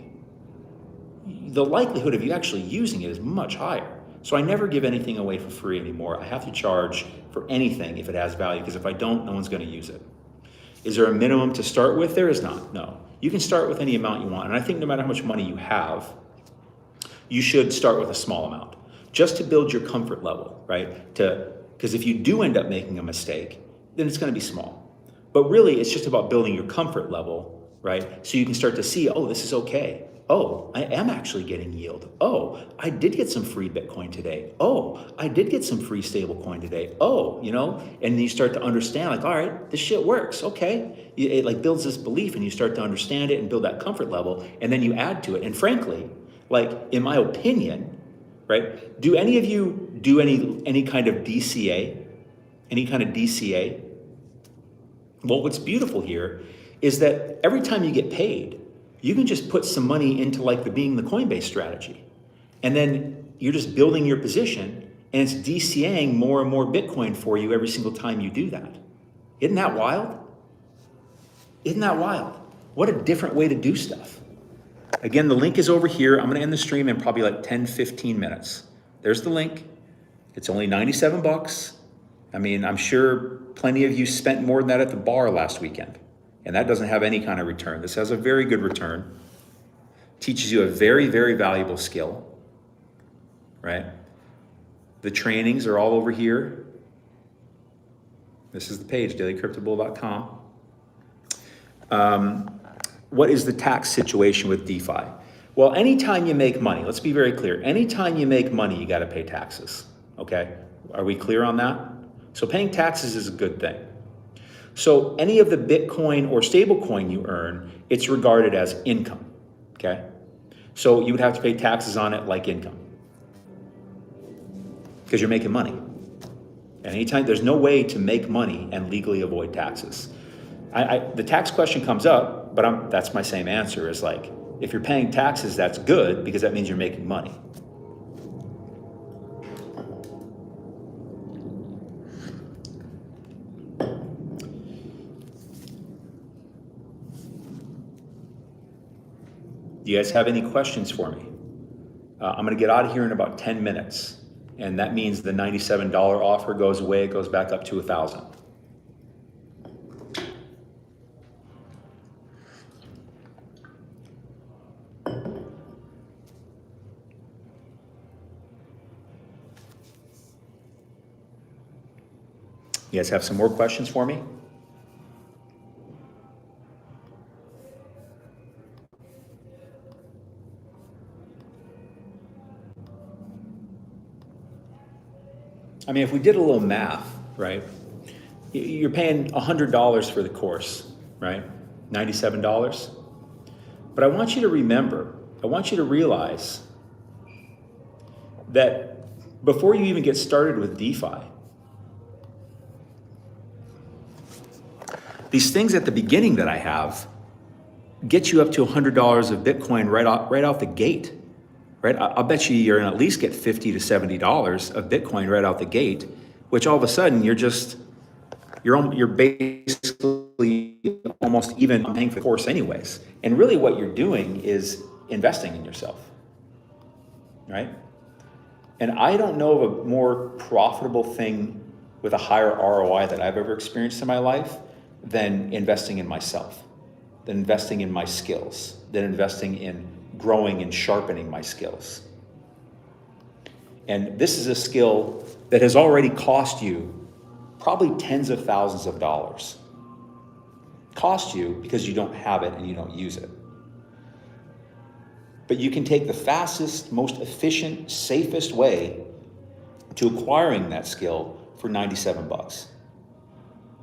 the likelihood of you actually using it is much higher. So I never give anything away for free anymore. I have to charge for anything if it has value, because if I don't, no one's going to use it. Is there a minimum to start with? There is not, no. You can start with any amount you want. And I think no matter how much money you have, you should start with a small amount, just to build your comfort level, right? Because if you do end up making a mistake, then it's going to be small. But really, it's just about building your comfort level, right? So you can start to see, oh, this is okay. Oh, I am actually getting yield. Oh, I did get some free Bitcoin today. Oh, I did get some free stable coin today. Oh, and then you start to understand, like, all right, this shit works. Okay. It like builds this belief, and you start to understand it and build that comfort level, and then you add to it. And frankly, like, in my opinion, right, do any of you do any kind of DCA? Any kind of DCA? Well, what's beautiful here is that every time you get paid, you can just put some money into like the Coinbase strategy. And then you're just building your position, and it's DCAing more and more Bitcoin for you every single time you do that. Isn't that wild? Isn't that wild? What a different way to do stuff. Again, the link is over here. I'm gonna end the stream in probably like 10, 15 minutes. There's the link. It's only 97 bucks. I mean, I'm sure plenty of you spent more than that at the bar last weekend. And that doesn't have any kind of return. This has a very good return. Teaches you a very, very valuable skill, right? The trainings are all over here. This is the page, dailycryptobull.com. What is the tax situation with DeFi? Well, anytime you make money, let's be very clear. Anytime you make money, you got to pay taxes, okay? Are we clear on that? So paying taxes is a good thing. So any of the Bitcoin or stablecoin you earn, it's regarded as income, okay? So you would have to pay taxes on it like income because you're making money. And anytime, there's no way to make money and legally avoid taxes. The tax question comes up, but that's my same answer is like, if you're paying taxes, that's good because that means you're making money. Do you guys have any questions for me? I'm going to get out of here in about 10 minutes. And that means the $97 offer goes away. It goes back up to $1,000. You guys have some more questions for me? I mean, if we did a little math, right? You're paying $100 for the course, right? $97. But I want you to remember, I want you to realize that before you even get started with DeFi, these things at the beginning that I have get you up to $100 of Bitcoin right off the gate, right? I'll bet you're gonna at least get $50 to $70 of Bitcoin right out the gate, which all of a sudden you're basically almost even paying for the course anyways. And really what you're doing is investing in yourself, right? And I don't know of a more profitable thing with a higher ROI that I've ever experienced in my life than investing in myself, than investing in my skills, than investing in growing and sharpening my skills. And this is a skill that has already cost you probably tens of thousands of dollars. Cost you because you don't have it and you don't use it. But you can take the fastest, most efficient, safest way to acquiring that skill for 97 bucks.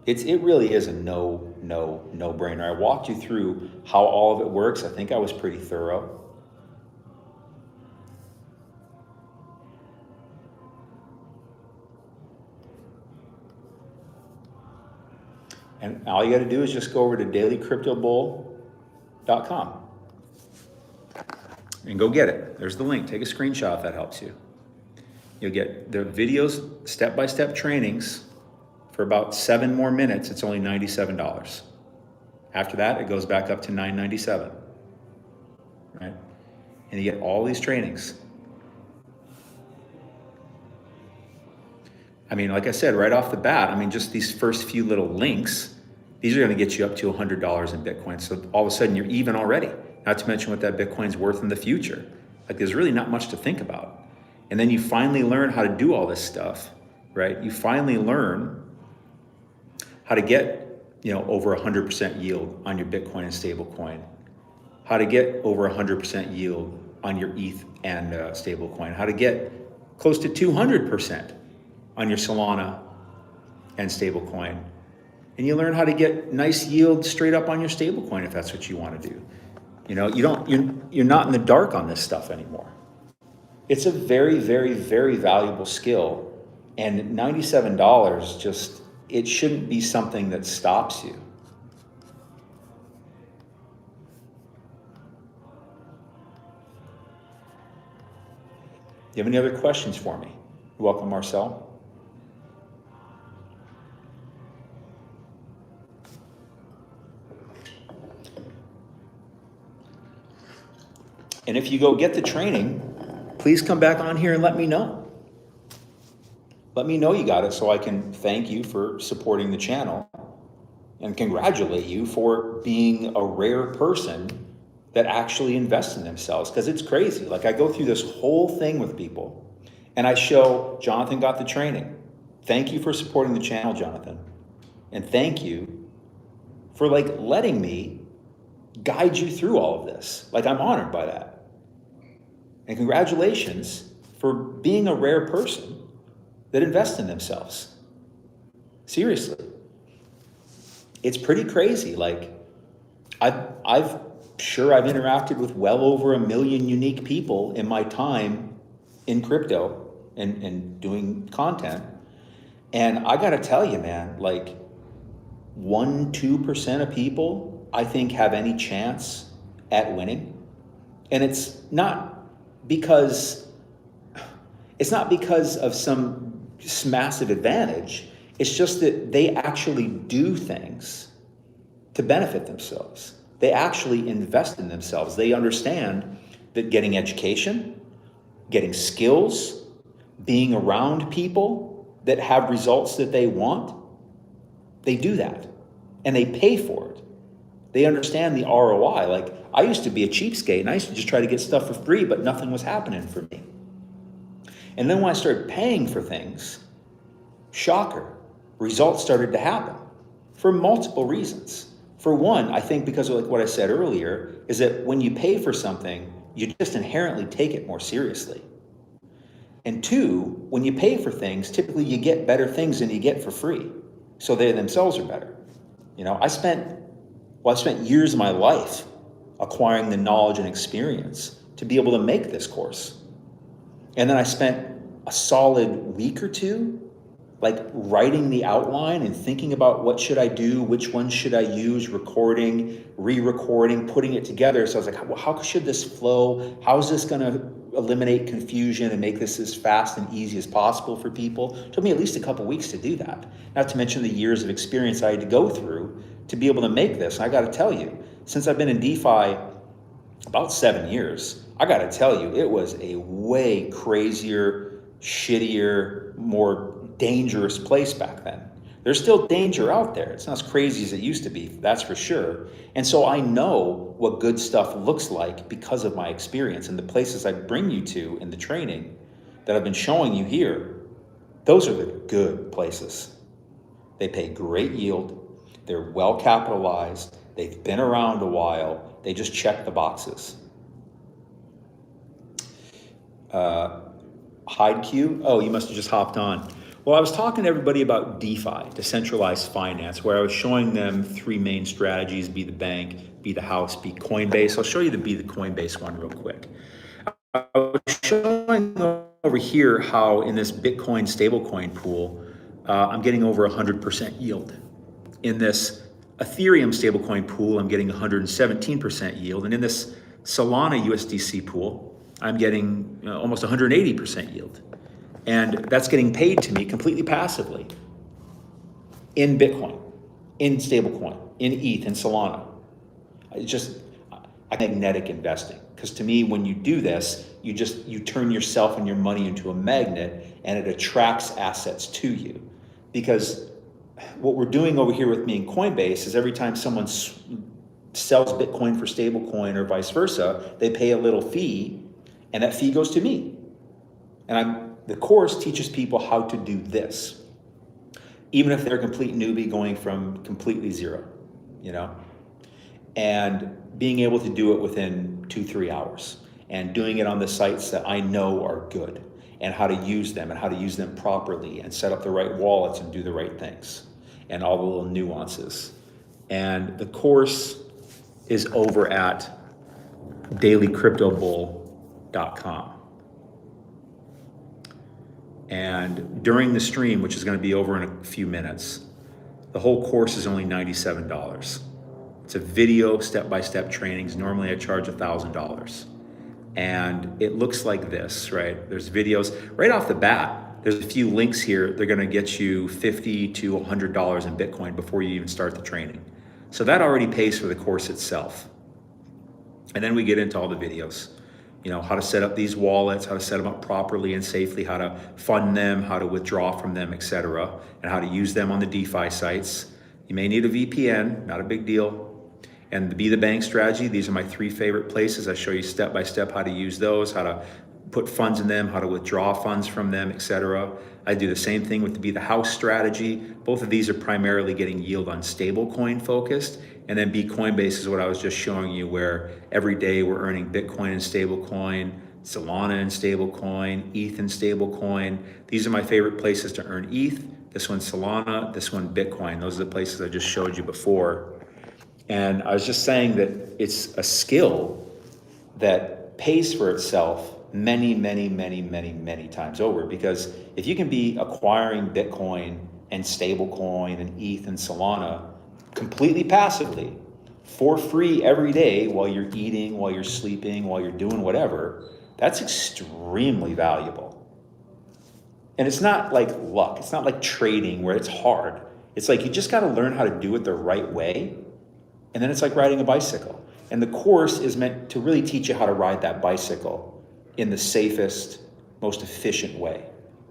It really is a no-brainer. I walked you through how all of it works. I think I was pretty thorough. And all you got to do is just go over to dailycryptobull.com and go get it. There's the link. Take a screenshot if that helps you. You'll get the videos, step-by-step trainings for about 7 more minutes. It's only $97. After that, it goes back up to $9.97, right? And you get all these trainings. I mean, like I said, right off the bat, I mean, just these first few little links, these are going to get you up to $100 in Bitcoin. So all of a sudden you're even already, not to mention what that Bitcoin's worth in the future. Like there's really not much to think about. And then you finally learn how to do all this stuff, right? You finally learn how to get, over 100% yield on your Bitcoin and stablecoin, how to get over 100% yield on your ETH and stablecoin, how to get close to 200% on your Solana and stablecoin. And you learn how to get nice yield straight up on your stablecoin if that's what you want to do. You're not in the dark on this stuff anymore. It's a very, very, very valuable skill, and $97 just, it shouldn't be something that stops you. You have any other questions for me? You're welcome, Marcel. And if you go get the training, please come back on here and let me know. Let me know you got it so I can thank you for supporting the channel and congratulate you for being a rare person that actually invests in themselves, because it's crazy. Like I go through this whole thing with people and I show Jonathan got the training. Thank you for supporting the channel, Jonathan. And thank you for letting me guide you through all of this. I'm honored by that. And congratulations for being a rare person that invests in themselves. Seriously. It's pretty crazy. I've interacted with well over 1 million unique people in my time in crypto and doing content. And I gotta tell you, man, 1-2% of people I think have any chance at winning. And it's not because of some massive advantage. It's just that they actually do things to benefit themselves. They actually invest in themselves. They understand that getting education, getting skills, being around people that have results that they want, they do that and they pay for it. They understand the ROI. I used to be a cheapskate and I used to just try to get stuff for free, but nothing was happening for me. And then when I started paying for things, shocker, results started to happen for multiple reasons. For one, I think because of like what I said earlier, is that when you pay for something, you just inherently take it more seriously. And two, when you pay for things, typically you get better things than you get for free. So they themselves are better. You know, I spent years of my life acquiring the knowledge and experience to be able to make this course. And then I spent a solid week or two like writing the outline and thinking about what should I do, which one should I use, recording, re-recording, putting it together. So I was like, well, how should this flow? How is this going to eliminate confusion and make this as fast and easy as possible for people? It took me at least a couple weeks to do that. Not to mention the years of experience I had to go through to be able to make this. And I got to tell you, since I've been in DeFi about 7 years, I got to tell you, it was a way crazier, shittier, more dangerous place back then. There's still danger out there. It's not as crazy as it used to be, that's for sure. And so I know what good stuff looks like because of my experience, and the places I bring you to in the training that I've been showing you here, those are the good places. They pay great yield. They're well capitalized. They've been around a while. They just check the boxes. Hide Q? Oh, you must have just hopped on. Well, I was talking to everybody about DeFi, decentralized finance, where I was showing them three main strategies: be the bank, be the house, be Coinbase. I'll show you the be the Coinbase one real quick. I was showing over here how in this Bitcoin stablecoin pool, I'm getting over 100% yield. In this Ethereum stablecoin pool, I'm getting 117% yield. And in this Solana USDC pool, I'm getting almost 180% yield. And that's getting paid to me completely passively in Bitcoin, in stablecoin, in ETH, in Solana. It's just magnetic investing. Because to me, when you do this, you turn yourself and your money into a magnet, and it attracts assets to you. Because what we're doing over here with me in Coinbase is every time someone sells Bitcoin for stablecoin or vice versa, they pay a little fee, and that fee goes to me. And the course teaches people how to do this, even if they're a complete newbie going from completely zero, you know, and being able to do it within 2-3 hours, and doing it on the sites that I know are good, and how to use them and how to use them properly, and set up the right wallets and do the right things, and all the little nuances. And the course is over at dailycryptobull.com. And during the stream, which is going to be over in a few minutes, the whole course is only $97. It's a video step-by-step trainings. Normally I charge $1,000. And it looks like this, right? There's videos right off the bat. There's a few links here. They're going to get you $50 to $100 in Bitcoin before you even start the training. So that already pays for the course itself. And then we get into all the videos. You know, how to set up these wallets, how to set them up properly and safely, how to fund them, how to withdraw from them, etc., and how to use them on the DeFi sites. You may need a VPN, not a big deal. And the Be the Bank strategy, these are my three favorite places. I show you step by step how to use those, how to put funds in them, how to withdraw funds from them, etc. I do the same thing with the Be the House strategy. Both of these are primarily getting yield on stablecoin focused. And then Be Coinbase is what I was just showing you, where every day we're earning Bitcoin and stablecoin, Solana and stablecoin, ETH and stablecoin. These are my favorite places to earn ETH. This one's Solana, this one Bitcoin. Those are the places I just showed you before. And I was just saying that it's a skill that pays for itself many, many, many, many, many times over. Because if you can be acquiring Bitcoin and stablecoin and ETH and Solana completely passively for free every day while you're eating, while you're sleeping, while you're doing whatever, that's extremely valuable. And it's not like luck. It's not like trading where it's hard. It's like you just got to learn how to do it the right way. And then it's like riding a bicycle. And the course is meant to really teach you how to ride that bicycle in the safest, most efficient way,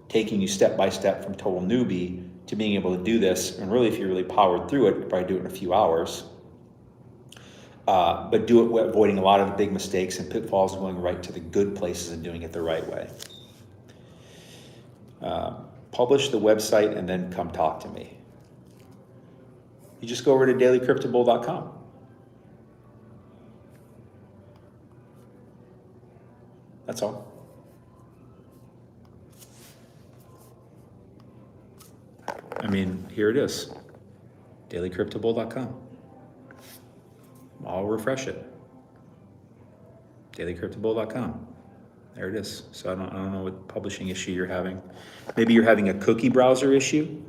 taking you step by step from total newbie to being able to do this. And really, if you really powered through it, you'd probably do it in a few hours. But do it avoiding a lot of the big mistakes and pitfalls and going right to the good places and doing it the right way. Publish the website and then come talk to me. You just go over to dailycryptobull.com. That's all. I mean, here it is, dailycryptobull.com. I'll refresh it. dailycryptobull.com. There it is. So I don't know what publishing issue you're having. Maybe you're having a cookie browser issue.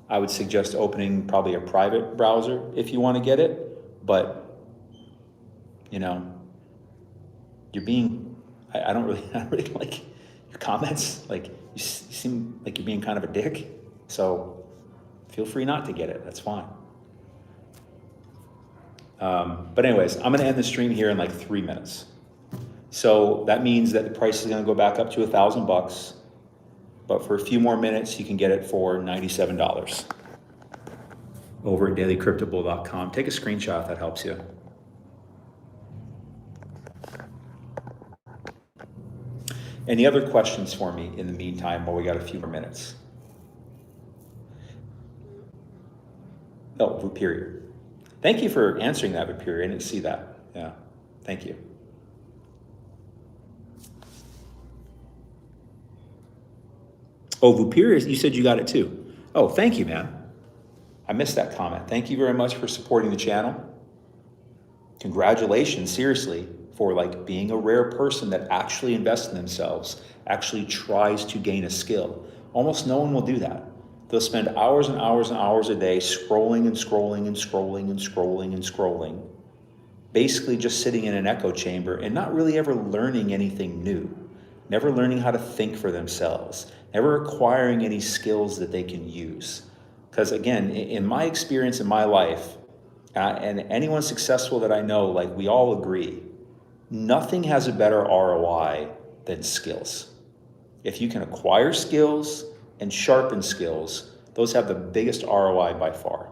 I would suggest opening probably a private browser if you want to get it. But, you know, you're being, I don't really like your comments. Like, you seem like you're being kind of a dick. So feel free not to get it. That's fine. But anyways, I'm going to end the stream here in like 3 minutes. So that means that the price is going to go back up to $1,000, but for a few more minutes, you can get it for $97 over at dailycryptobull.com. Take a screenshot if that helps you. Any other questions for me in the meantime while we got a few more minutes? Oh, Vupirier. Thank you for answering that, Vupirier. I didn't see that. Yeah, thank you. Oh, Vupirier, you said you got it too. Oh, thank you, man. I missed that comment. Thank you very much for supporting the channel. Congratulations, seriously, for like being a rare person that actually invests in themselves, actually tries to gain a skill. Almost no one will do that. They'll spend hours and hours and hours a day scrolling and scrolling and scrolling and scrolling and scrolling, basically just sitting in an echo chamber and not really ever learning anything new, never learning how to think for themselves, never acquiring any skills that they can use. Because again, in my experience in my life, and anyone successful that I know, like we all agree, nothing has a better ROI than skills. If you can acquire skills and sharpen skills, those have the biggest ROI by far.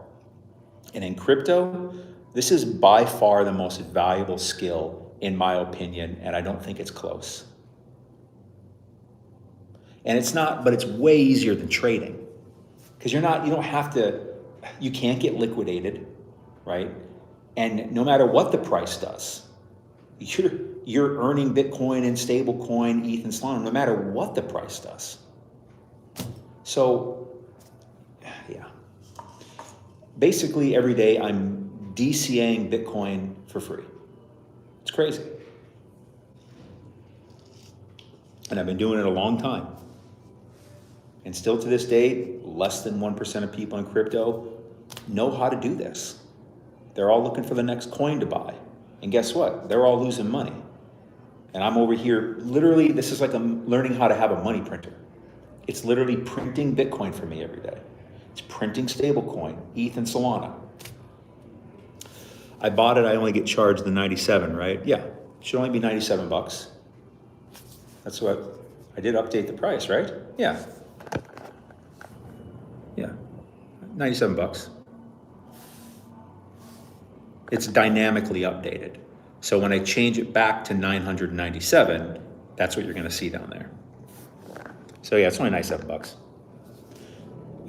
And in crypto, this is by far the most valuable skill in my opinion, and I don't think it's close. And it's not, but it's way easier than trading. Because you don't have to, you can't get liquidated, right? And no matter what the price does, you're earning Bitcoin and stablecoin, ETH and Solana, no matter what the price does. So, yeah. Basically every day I'm DCAing Bitcoin for free. It's crazy. And I've been doing it a long time. And still to this day, less than 1% of people in crypto know how to do this. They're all looking for the next coin to buy. And guess what? They're all losing money. And I'm over here, literally, this is like I'm learning how to have a money printer. It's literally printing Bitcoin for me every day. It's printing stablecoin, ETH and Solana. I bought it, I only get charged the 97, right? Yeah, it should only be 97 bucks. That's what, I did update the price, right? Yeah. Yeah, 97 bucks. It's dynamically updated. So when I change it back to 997, that's what you're gonna see down there. So yeah, it's only 97 bucks.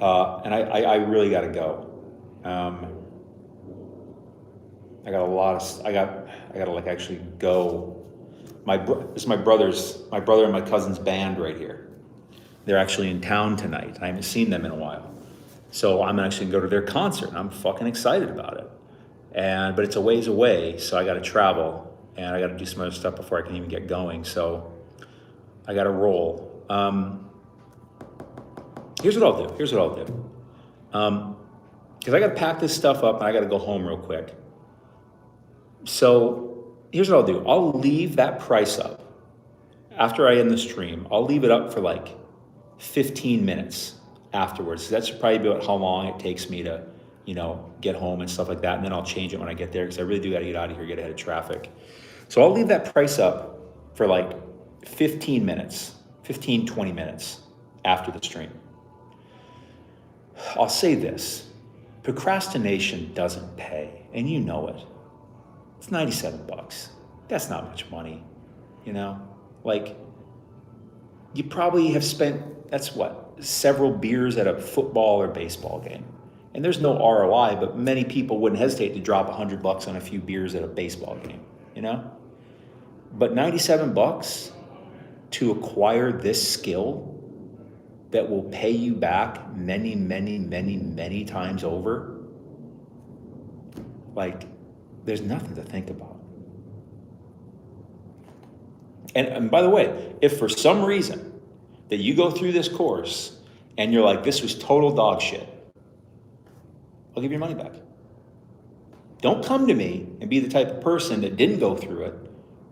And I really gotta go. I got a lot of, I gotta like actually go. This is my brother and my cousin's band right here. They're actually in town tonight. I haven't seen them in a while. So I'm actually gonna go to their concert and I'm fucking excited about it. But it's a ways away, so I gotta travel and I gotta do some other stuff before I can even get going. So I gotta roll. Here's what I'll do. Because I gotta pack this stuff up and I gotta go home real quick. So here's what I'll do. I'll leave that price up after I end the stream. I'll leave it up for like 15 minutes afterwards. So that should probably be about how long it takes me to, get home and stuff like that. And then I'll change it when I get there because I really do got to get out of here, get ahead of traffic. So I'll leave that price up for like 15 minutes, 15, 20 minutes after the stream. I'll say this, procrastination doesn't pay, and you know it. It's 97 bucks. That's not much money, Like, you probably have spent, that's what, several beers at a football or baseball game. And there's no ROI, but many people wouldn't hesitate to drop $100 on a few beers at a baseball game, you know? But 97 bucks to acquire this skill that will pay you back many, many, many, many times over, like, there's nothing to think about. And by the way, if for some reason that you go through this course and you're like, this was total dog shit, I'll give you your money back. Don't come to me and be the type of person that didn't go through it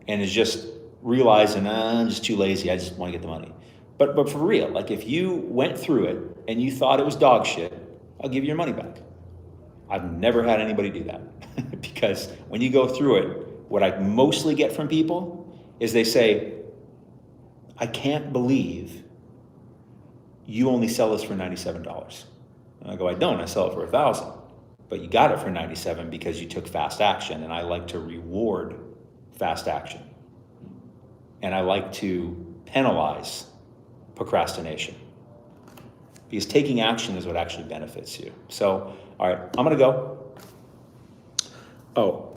and is just realizing, I'm just too lazy, I just want to get the money. But for real, like if you went through it and you thought it was dog shit, I'll give you your money back. I've never had anybody do that because when you go through it, what I mostly get from people is they say, I can't believe you only sell this for $97. And I go, I don't, I sell it for $1,000. But you got it for 97 because you took fast action, and I like to reward fast action. And I like to penalize procrastination because taking action is what actually benefits you. So, all right, I'm gonna go. Oh,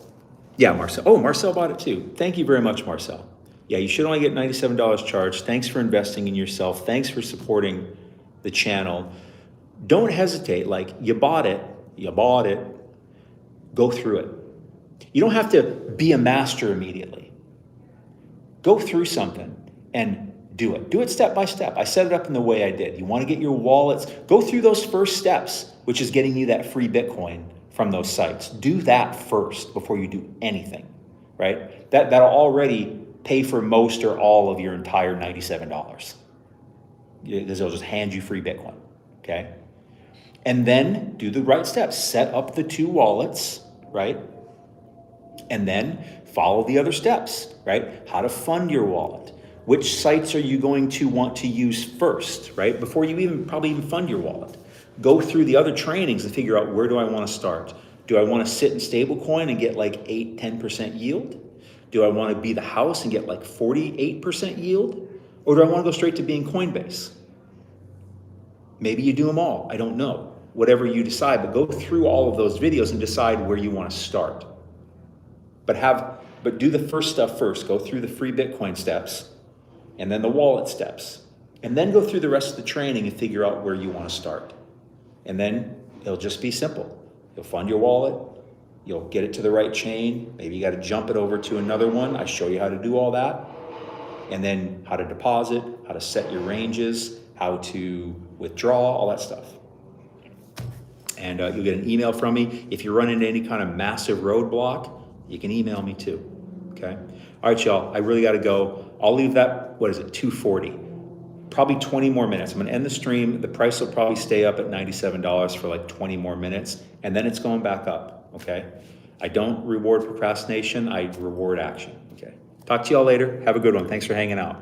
yeah, Marcel. Oh, Marcel bought it too. Thank you very much, Marcel. Yeah, you should only get $97 charged. Thanks for investing in yourself. Thanks for supporting the channel. Don't hesitate. Like, you bought it. Go through it. You don't have to be a master immediately. Go through something and do it. Do it step by step. I set it up in the way I did. You want to get your wallets. Go through those first steps, which is getting you that free Bitcoin from those sites. Do that first before you do anything, right? That'll already pay for most or all of your entire $97. Because they'll just hand you free Bitcoin, okay? And then do the right steps. Set up the 2 wallets, right? And then follow the other steps, right? How to fund your wallet. Which sites are you going to want to use first, right? Before you probably even fund your wallet. Go through the other trainings and figure out, where do I want to start? Do I want to sit in stablecoin and get like 8-10% yield? Do I want to be the house and get like 48% yield? Or do I want to go straight to being Coinbase? Maybe you do them all. I don't know. Whatever you decide, but go through all of those videos and decide where you want to start. But do the first stuff first. Go through the free Bitcoin steps and then the wallet steps. And then go through the rest of the training and figure out where you want to start. And then it'll just be simple. You'll fund your wallet. You'll get it to the right chain. Maybe you got to jump it over to another one. I show you how to do all that. And then how to deposit, how to set your ranges, how to withdraw, all that stuff. And you'll get an email from me. If you run into any kind of massive roadblock, you can email me too, okay? All right, y'all, I really got to go. I'll leave that, 240. Probably 20 more minutes. I'm going to end the stream. The price will probably stay up at $97 for like 20 more minutes, and then it's going back up, okay? I don't reward procrastination. I reward action, okay? Talk to y'all later. Have a good one. Thanks for hanging out.